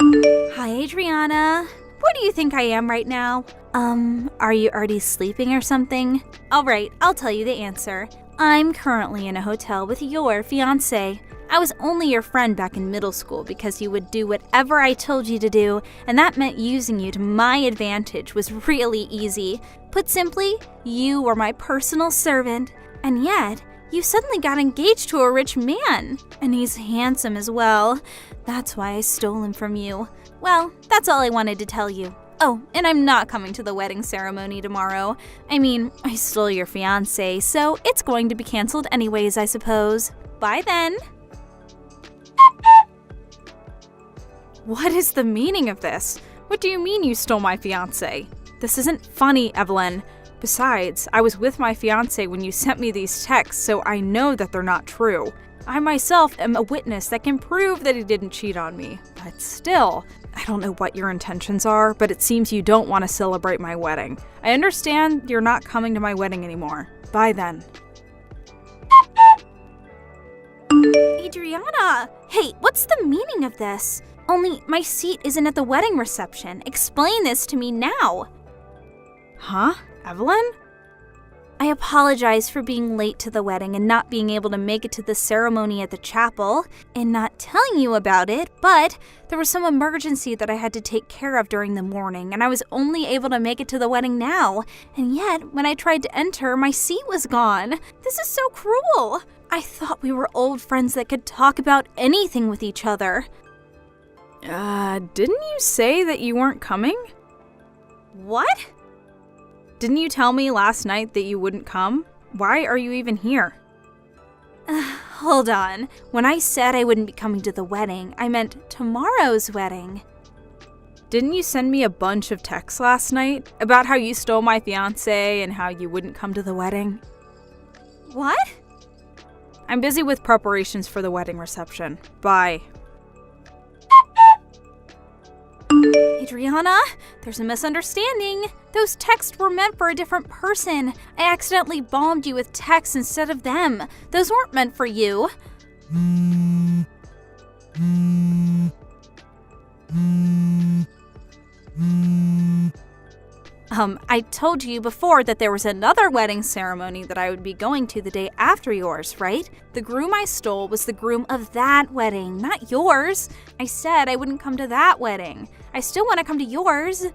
Hi, Adriana. Where do you think I am right now? Are you already sleeping or something? Alright, I'll tell you the answer. I'm currently in a hotel with your fiancé. I was only your friend back in middle school because you would do whatever I told you to do, and that meant using you to my advantage was really easy. Put simply, you were my personal servant, and yet, you suddenly got engaged to a rich man, and he's handsome as well. That's why I stole him from you. Well, that's all I wanted to tell you. Oh, and I'm not coming to the wedding ceremony tomorrow. I mean, I stole your fiancé, so it's going to be canceled anyways, I suppose. Bye then. What is the meaning of this? What do you mean you stole my fiancé? This isn't funny, Evelyn. Besides, I was with my fiancé when you sent me these texts, so I know that they're not true. I myself am a witness that can prove that he didn't cheat on me. But still, I don't know what your intentions are, but it seems you don't want to celebrate my wedding. I understand you're not coming to my wedding anymore. Bye then. Adriana! Hey, what's the meaning of this? Only my seat isn't at the wedding reception. Explain this to me now. Huh? Evelyn? I apologize for being late to the wedding and not being able to make it to the ceremony at the chapel and not telling you about it, but there was some emergency that I had to take care of during the morning, and I was only able to make it to the wedding now. And yet, when I tried to enter, my seat was gone. This is so cruel. I thought we were old friends that could talk about anything with each other. Didn't you say that you weren't coming? What? Didn't you tell me last night that you wouldn't come? Why are you even here? Hold on. When I said I wouldn't be coming to the wedding, I meant tomorrow's wedding. Didn't you send me a bunch of texts last night about how you stole my fiancé and how you wouldn't come to the wedding? What? I'm busy with preparations for the wedding reception. Bye. Adriana, there's a misunderstanding. Those texts were meant for a different person. I accidentally bombed you with texts instead of them. Those weren't meant for you. I told you before that there was another wedding ceremony that I would be going to the day after yours, right? The groom I stole was the groom of that wedding, not yours. I said I wouldn't come to that wedding. I still want to come to yours.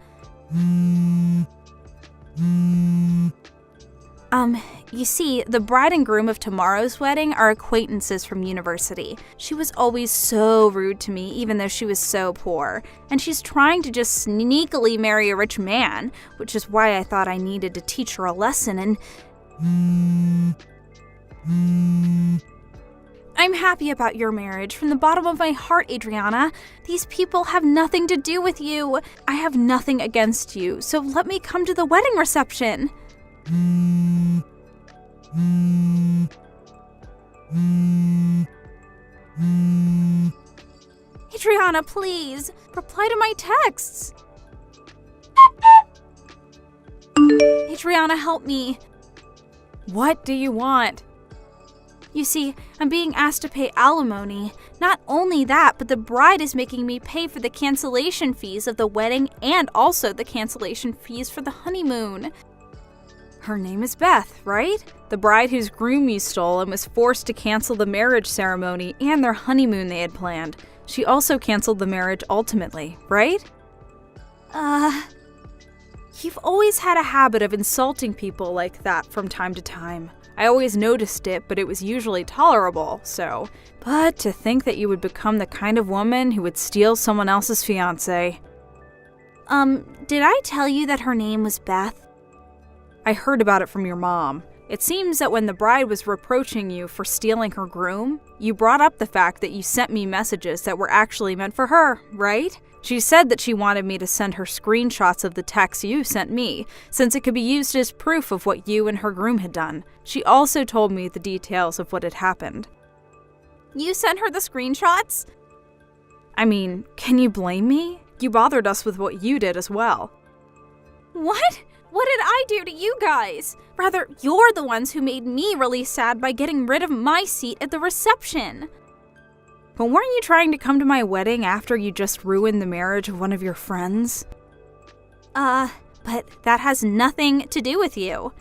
You see, the bride and groom of tomorrow's wedding are acquaintances from university. She was always so rude to me, even though she was so poor. And she's trying to just sneakily marry a rich man, which is why I thought I needed to teach her a lesson and... I'm happy about your marriage from the bottom of my heart, Adriana. These people have nothing to do with you. I have nothing against you, so let me come to the wedding reception. Adriana, please, reply to my texts. Adriana, help me. What do you want? You see, I'm being asked to pay alimony. Not only that, but the bride is making me pay for the cancellation fees of the wedding and also the cancellation fees for the honeymoon. Her name is Beth, right? The bride whose groom you stole and was forced to cancel the marriage ceremony and their honeymoon they had planned. She also canceled the marriage ultimately, right? You've always had a habit of insulting people like that from time to time. I always noticed it, but it was usually tolerable, so... But to think that you would become the kind of woman who would steal someone else's fiancé. Did I tell you that her name was Beth? I heard about it from your mom. It seems that when the bride was reproaching you for stealing her groom, you brought up the fact that you sent me messages that were actually meant for her, right? She said that she wanted me to send her screenshots of the texts you sent me, since it could be used as proof of what you and her groom had done. She also told me the details of what had happened. You sent her the screenshots? I mean, can you blame me? you bothered us with what you did as well. What? What did I do to you guys? Rather, you're the ones who made me really sad by getting rid of my seat at the reception. But weren't you trying to come to my wedding after you just ruined the marriage of one of your friends? But that has nothing to do with you.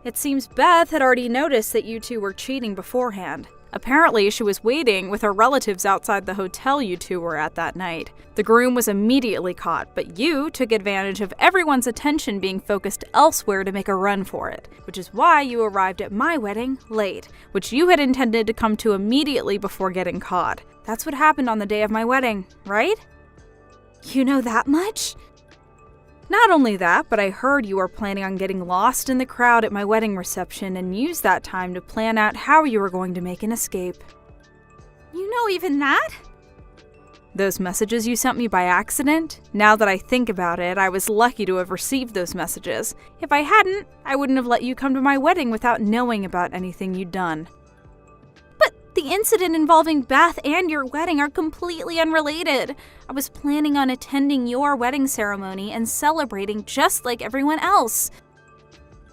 It seems Beth had already noticed that you two were cheating beforehand. Apparently, she was waiting with her relatives outside the hotel you two were at that night. The groom was immediately caught, but you took advantage of everyone's attention being focused elsewhere to make a run for it, which is why you arrived at my wedding late, which you had intended to come to immediately before getting caught. That's what happened on the day of my wedding, right? You know that much? Not only that, but I heard you were planning on getting lost in the crowd at my wedding reception and use that time to plan out how you were going to make an escape. You know even that? Those messages you sent me by accident? Now that I think about it, I was lucky to have received those messages. If I hadn't, I wouldn't have let you come to my wedding without knowing about anything you'd done. The incident involving Beth and your wedding are completely unrelated. I was planning on attending your wedding ceremony and celebrating just like everyone else.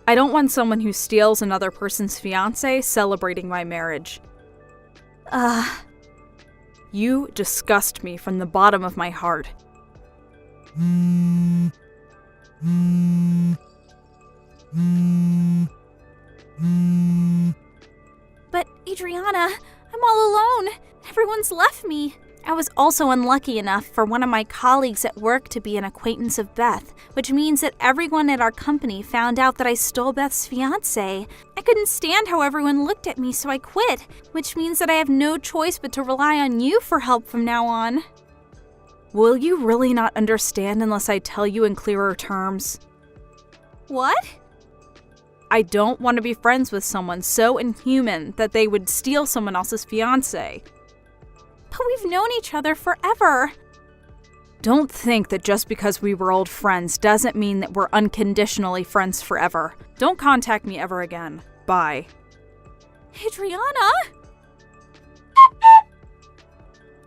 I don't want someone who steals another person's fiancé celebrating my marriage. You disgust me from the bottom of my heart. But Adriana, I'm all alone. Everyone's left me. I was also unlucky enough for one of my colleagues at work to be an acquaintance of Beth, which means that everyone at our company found out that I stole Beth's fiancé. I couldn't stand how everyone looked at me, so I quit, which means that I have no choice but to rely on you for help from now on. Will you really not understand unless I tell you in clearer terms? What? I don't want to be friends with someone so inhuman that they would steal someone else's fiancé. But we've known each other forever. Don't think that just because we were old friends doesn't mean that we're unconditionally friends forever. Don't contact me ever again. Bye. Adriana?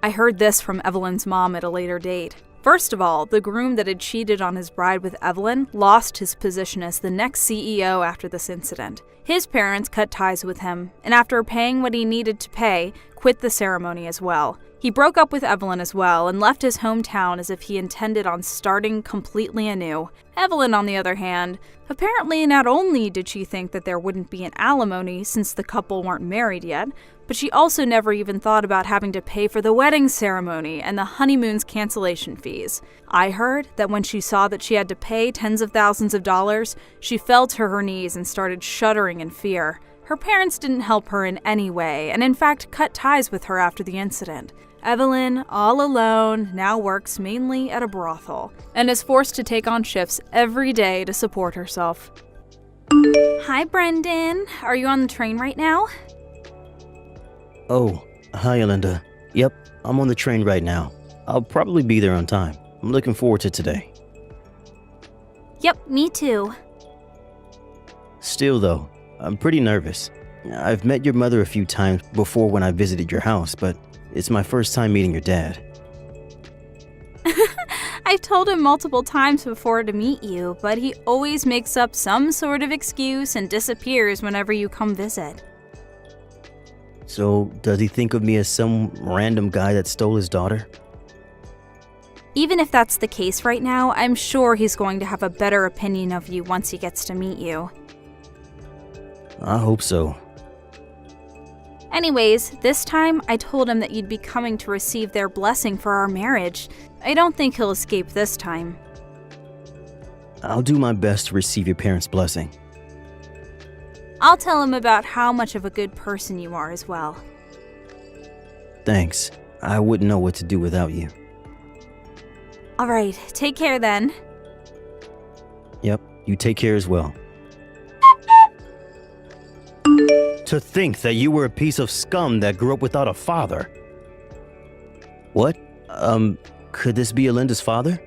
I heard this from Evelyn's mom at a later date. First of all, the groom that had cheated on his bride with Evelyn lost his position as the next CEO after this incident. His parents cut ties with him, and after paying what he needed to pay, quit the ceremony as well. He broke up with Evelyn as well and left his hometown as if he intended on starting completely anew. Evelyn, on the other hand, apparently not only did she think that there wouldn't be an alimony since the couple weren't married yet, but she also never even thought about having to pay for the wedding ceremony and the honeymoon's cancellation fees. I heard that when she saw that she had to pay tens of thousands of dollars, she fell to her knees and started shuddering in fear. Her parents didn't help her in any way, and in fact cut ties with her after the incident. Evelyn, all alone, now works mainly at a brothel, and is forced to take on shifts every day to support herself. Hi, Brendan. Are you on the train right now? Oh, hi, Alinda. Yep, I'm on the train right now. I'll probably be there on time. I'm looking forward to today. Yep, me too. Still, though, I'm pretty nervous. I've met your mother a few times before when I visited your house, but it's my first time meeting your dad. I've told him multiple times before to meet you, but he always makes up some sort of excuse and disappears whenever you come visit. So, does he think of me as some random guy that stole his daughter? Even if that's the case right now, I'm sure he's going to have a better opinion of you once he gets to meet you. I hope so. Anyways, this time I told him that you'd be coming to receive their blessing for our marriage. I don't think he'll escape this time. I'll do my best to receive your parents' blessing. I'll tell him about how much of a good person you are as well. Thanks. I wouldn't know what to do without you. Alright, take care then. Yep, you take care as well. To think that you were a piece of scum that grew up without a father. What? Could this be Alinda's father?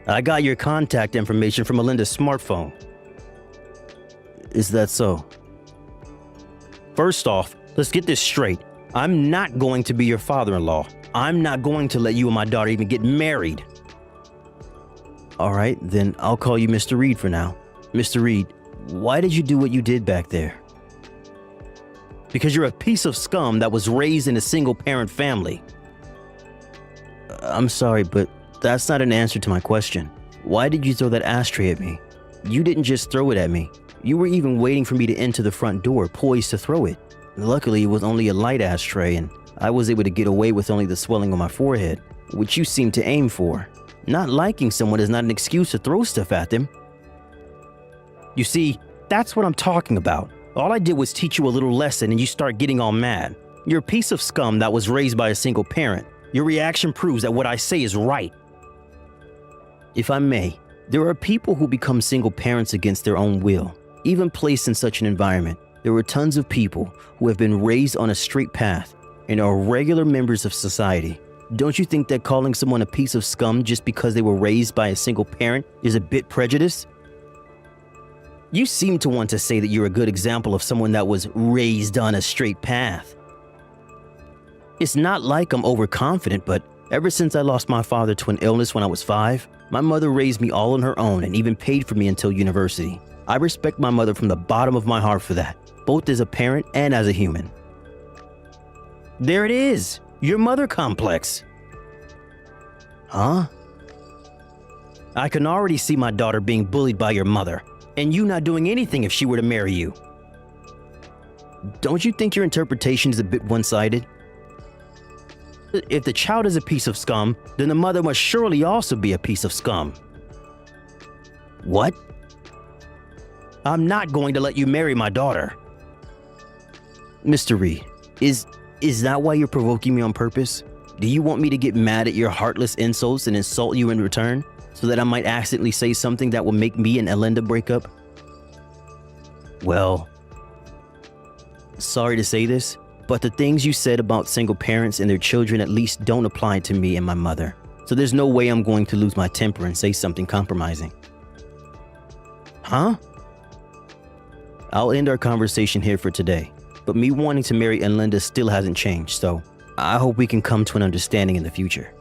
I got your contact information from Alinda's smartphone. Is that so? First off, let's get this straight. I'm not going to be your father-in-law. I'm not going to let you and my daughter even get married. All right, then I'll call you Mr. Reed for now. Mr. Reed, why did you do what you did back there? Because you're a piece of scum that was raised in a single-parent family. I'm sorry, but that's not an answer to my question. Why did you throw that ashtray at me? You didn't just throw it at me. You were even waiting for me to enter the front door, poised to throw it. Luckily, it was only a light ashtray, and I was able to get away with only the swelling on my forehead, which you seem to aim for. Not liking someone is not an excuse to throw stuff at them. You see, that's what I'm talking about. All I did was teach you a little lesson and you start getting all mad. You're a piece of scum that was raised by a single parent. Your reaction proves that what I say is right. If I may, there are people who become single parents against their own will, even placed in such an environment. There are tons of people who have been raised on a straight path and are regular members of society. Don't you think that calling someone a piece of scum just because they were raised by a single parent is a bit prejudiced? You seem to want to say that you're a good example of someone that was raised on a straight path. It's not like I'm overconfident, but ever since I lost my father to an illness when I was 5, my mother raised me all on her own and even paid for me until university. I respect my mother from the bottom of my heart for that, both as a parent and as a human. There it is, your mother complex. Huh? I can already see my daughter being bullied by your mother, and you not doing anything if she were to marry you. Don't you think your interpretation is a bit one-sided? If the child is a piece of scum, then the mother must surely also be a piece of scum. What? I'm not going to let you marry my daughter. Mr. Reed, is that why you're provoking me on purpose? Do you want me to get mad at your heartless insults and insult you in return, so that I might accidentally say something that will make me and Elinda break up? Well, sorry to say this, but the things you said about single parents and their children at least don't apply to me and my mother. So there's no way I'm going to lose my temper and say something compromising. Huh? I'll end our conversation here for today, but me wanting to marry Elinda still hasn't changed, so I hope we can come to an understanding in the future.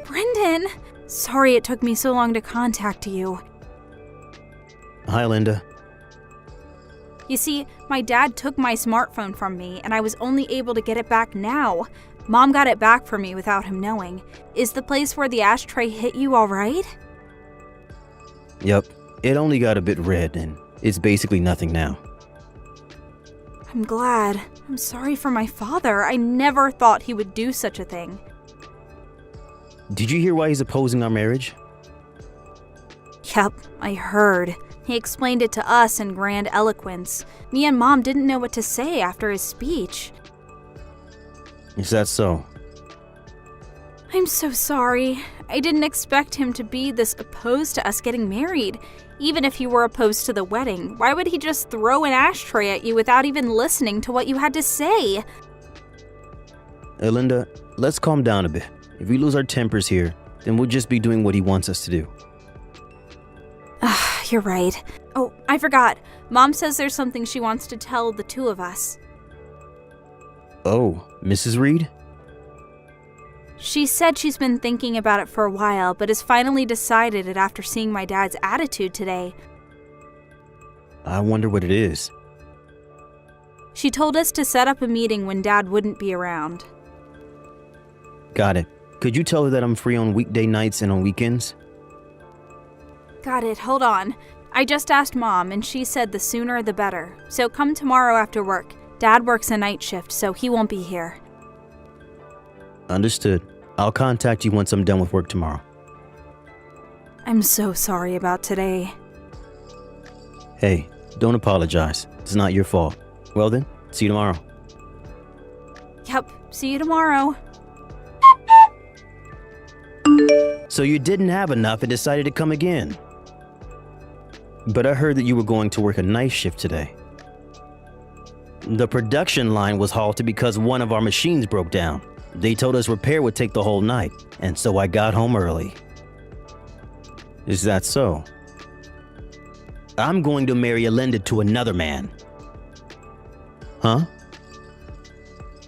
Brendan! Sorry it took me so long to contact you. Hi, Linda. You see, my dad took my smartphone from me, and I was only able to get it back now. Mom got it back for me without him knowing. Is the place where the ashtray hit you all right? Yep, it only got a bit red, and it's basically nothing now. I'm glad. I'm sorry for my father. I never thought he would do such a thing. Did you hear why he's opposing our marriage? Yep, I heard. He explained it to us in grand eloquence. Me and Mom didn't know what to say after his speech. Is that so? I'm so sorry. I didn't expect him to be this opposed to us getting married. Even if he were opposed to the wedding, why would he just throw an ashtray at you without even listening to what you had to say? Linda, let's calm down a bit. If we lose our tempers here, then we'll just be doing what he wants us to do. You're right. Oh, I forgot. Mom says there's something she wants to tell the two of us. Oh, Mrs. Reed? She said she's been thinking about it for a while, but has finally decided it after seeing my dad's attitude today. I wonder what it is. She told us to set up a meeting when Dad wouldn't be around. Got it. Could you tell her that I'm free on weekday nights and on weekends? Got it, hold on. I just asked Mom, and she said the sooner the better. So come tomorrow after work. Dad works a night shift, so he won't be here. Understood. I'll contact you once I'm done with work tomorrow. I'm so sorry about today. Hey, don't apologize. It's not your fault. Well then, see you tomorrow. Yep, see you tomorrow. So you didn't have enough and decided to come again. But I heard that you were going to work a night shift today. The production line was halted because one of our machines broke down. They told us repair would take the whole night, and so I got home early. Is that so? I'm going to marry Elinda to another man. Huh?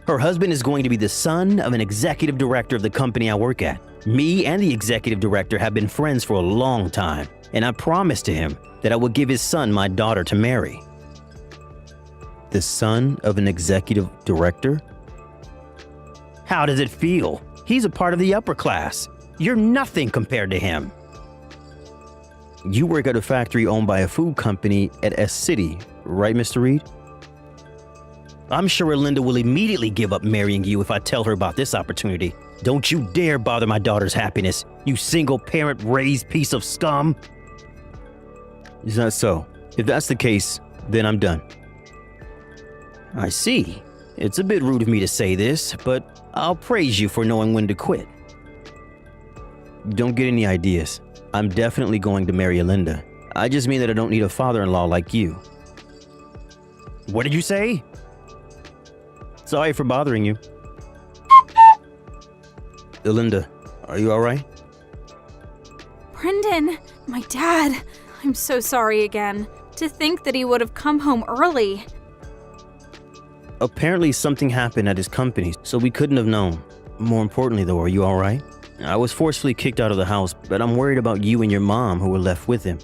Her husband is going to be the son of an executive director of the company I work at. Me and the executive director have been friends for a long time, and I promised to him that I would give his son my daughter to marry. The son of an executive director? How does it feel? He's a part of the upper class. You're nothing compared to him. You work at a factory owned by a food company at S City, right, Mr. Reed? I'm sure Linda will immediately give up marrying you if I tell her about this opportunity. Don't you dare bother my daughter's happiness, you single-parent raised piece of scum. Is that so? If that's the case, then I'm done. I see. It's a bit rude of me to say this, but I'll praise you for knowing when to quit. Don't get any ideas. I'm definitely going to marry Linda. I just mean that I don't need a father-in-law like you. What did you say? Sorry for bothering you. Linda, are you all right? Brendan, my dad. I'm so sorry again. To think that he would have come home early. Apparently something happened at his company, so we couldn't have known. More importantly though, are you all right? I was forcefully kicked out of the house, but I'm worried about you and your mom who were left with him.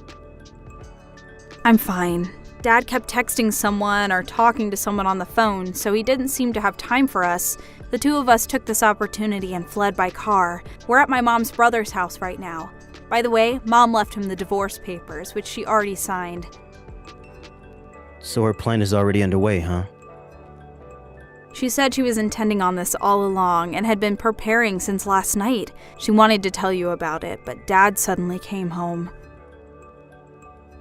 I'm fine. Dad kept texting someone or talking to someone on the phone, so he didn't seem to have time for us. The two of us took this opportunity and fled by car. We're at my mom's brother's house right now. By the way, Mom left him the divorce papers, which she already signed. So her plan is already underway, huh? She said she was intending on this all along and had been preparing since last night. She wanted to tell you about it, but Dad suddenly came home.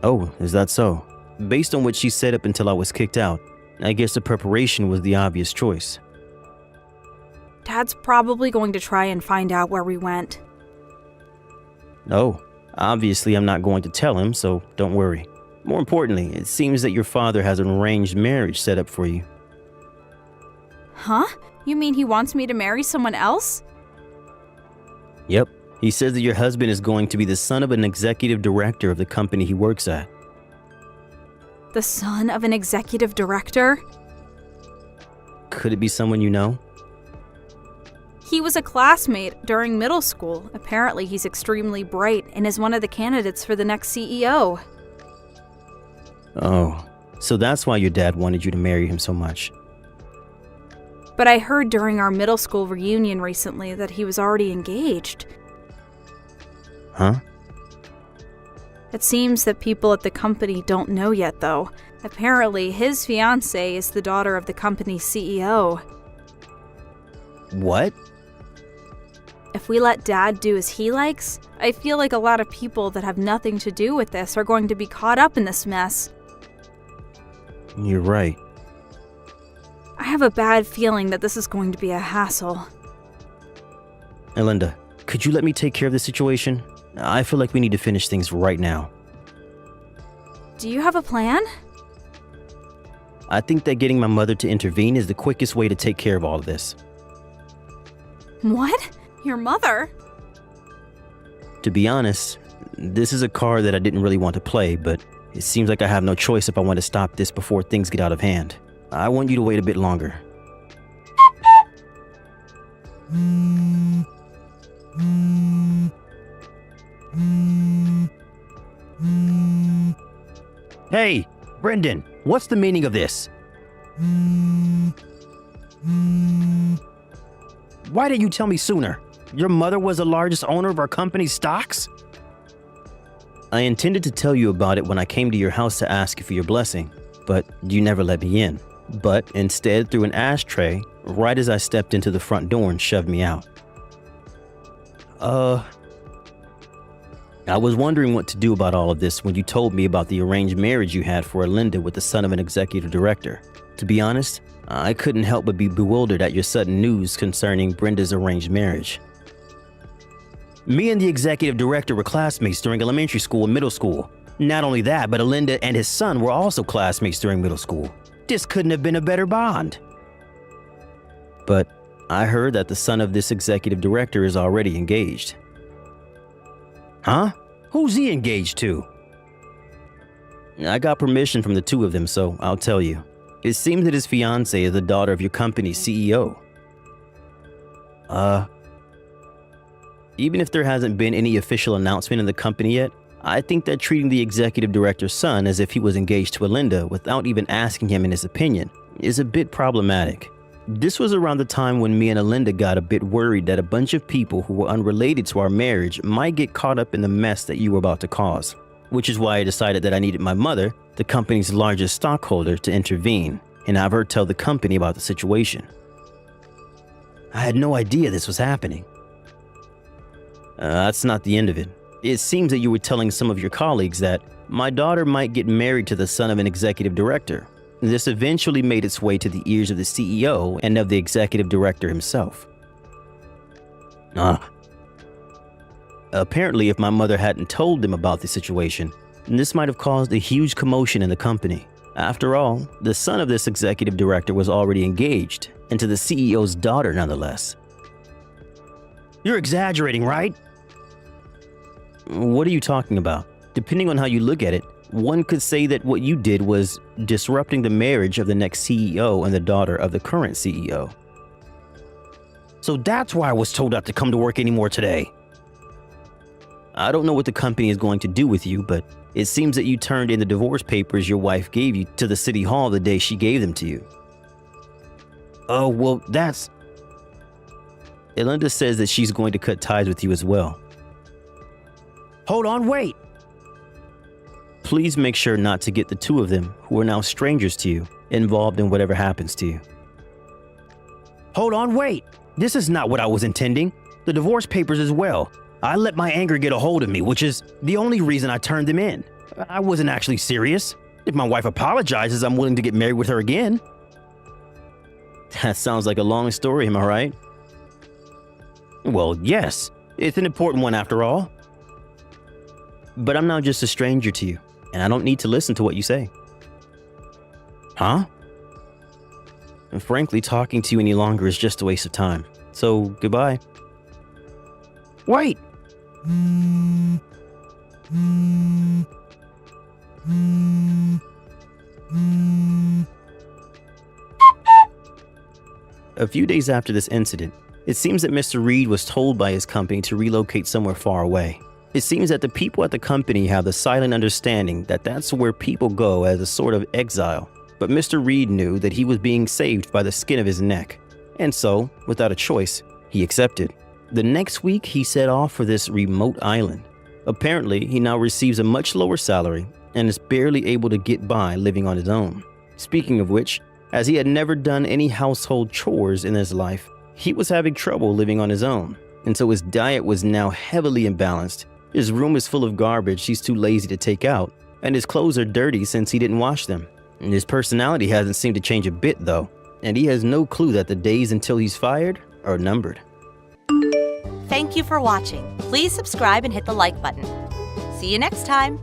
Oh, is that so? Based on what she said up until I was kicked out, I guess the preparation was the obvious choice. Dad's probably going to try and find out where we went. Oh, obviously I'm not going to tell him, so don't worry. More importantly, it seems that your father has an arranged marriage set up for you. Huh? You mean he wants me to marry someone else? Yep. He says that your husband is going to be the son of an executive director of the company he works at. The son of an executive director? Could it be someone you know? He was a classmate during middle school. Apparently he's extremely bright and is one of the candidates for the next CEO. Oh, so that's why your dad wanted you to marry him so much. But I heard during our middle school reunion recently that he was already engaged. Huh? It seems that people at the company don't know yet, though. Apparently, his fiancée is the daughter of the company's CEO. What? If we let Dad do as he likes, I feel like a lot of people that have nothing to do with this are going to be caught up in this mess. You're right. I have a bad feeling that this is going to be a hassle. Hey, Linda, could you let me take care of the situation? I feel like we need to finish things right now. Do you have a plan? I think that getting my mother to intervene is the quickest way to take care of all of this. What? Your mother? To be honest, this is a card that I didn't really want to play, but it seems like I have no choice if I want to stop this before things get out of hand. I want you to wait a bit longer. Hey, Brendan, what's the meaning of this? Why didn't you tell me sooner? Your mother was the largest owner of our company's stocks? I intended to tell you about it when I came to your house to ask you for your blessing, but you never let me in. But instead threw an ashtray right as I stepped into the front door and shoved me out. I was wondering what to do about all of this when you told me about the arranged marriage you had for Linda with the son of an executive director. To be honest, I couldn't help but be bewildered at your sudden news concerning Brenda's arranged marriage. Me and the executive director were classmates during elementary school and middle school. Not only that, but Linda and his son were also classmates during middle school. This couldn't have been a better bond. But I heard that the son of this executive director is already engaged. Huh? Who's he engaged to? I got permission from the two of them, so I'll tell you. It seems that his fiancée is the daughter of your company's CEO. Even if there hasn't been any official announcement in the company yet, I think that treating the executive director's son as if he was engaged to Alinda without even asking him in his opinion is a bit problematic. This was around the time when me and Alinda got a bit worried that a bunch of people who were unrelated to our marriage might get caught up in the mess that you were about to cause, which is why I decided that I needed my mother, the company's largest stockholder, to intervene and have her tell the company about the situation. I had no idea this was happening. That's not the end of it. It seems that you were telling some of your colleagues that my daughter might get married to the son of an executive director. This eventually made its way to the ears of the CEO and of the executive director himself. Apparently, if my mother hadn't told them about the situation, this might have caused a huge commotion in the company. After all, the son of this executive director was already engaged, and to the CEO's daughter nonetheless. You're exaggerating, right? What are you talking about? Depending on how you look at it, one could say that what you did was disrupting the marriage of the next CEO and the daughter of the current CEO. So that's why I was told not to come to work anymore today. I don't know what the company is going to do with you, but it seems that you turned in the divorce papers your wife gave you to the city hall the day she gave them to you. Oh, well, that's... Alinda says that she's going to cut ties with you as well. Hold on, wait! Please make sure not to get the two of them, who are now strangers to you, involved in whatever happens to you. Hold on, wait! This is not what I was intending. The divorce papers as well. I let my anger get a hold of me, which is the only reason I turned them in. I wasn't actually serious. If my wife apologizes, I'm willing to get married with her again. That sounds like a long story, am I right? Well, yes. It's an important one after all. But I'm now just a stranger to you, and I don't need to listen to what you say. Huh? And frankly, talking to you any longer is just a waste of time. So, goodbye. Wait! A few days after this incident, it seems that Mr. Reed was told by his company to relocate somewhere far away. It seems that the people at the company have the silent understanding that that's where people go as a sort of exile. But Mr. Reed knew that he was being saved by the skin of his neck. And so, without a choice, he accepted. The next week, he set off for this remote island. Apparently, he now receives a much lower salary and is barely able to get by living on his own. Speaking of which, as he had never done any household chores in his life, he was having trouble living on his own. And so his diet was now heavily imbalanced. His room is full of garbage he's too lazy to take out, and his clothes are dirty since he didn't wash them. And his personality hasn't seemed to change a bit though, and he has no clue that the days until he's fired are numbered. Thank you for watching. Please subscribe and hit the like button. See you next time.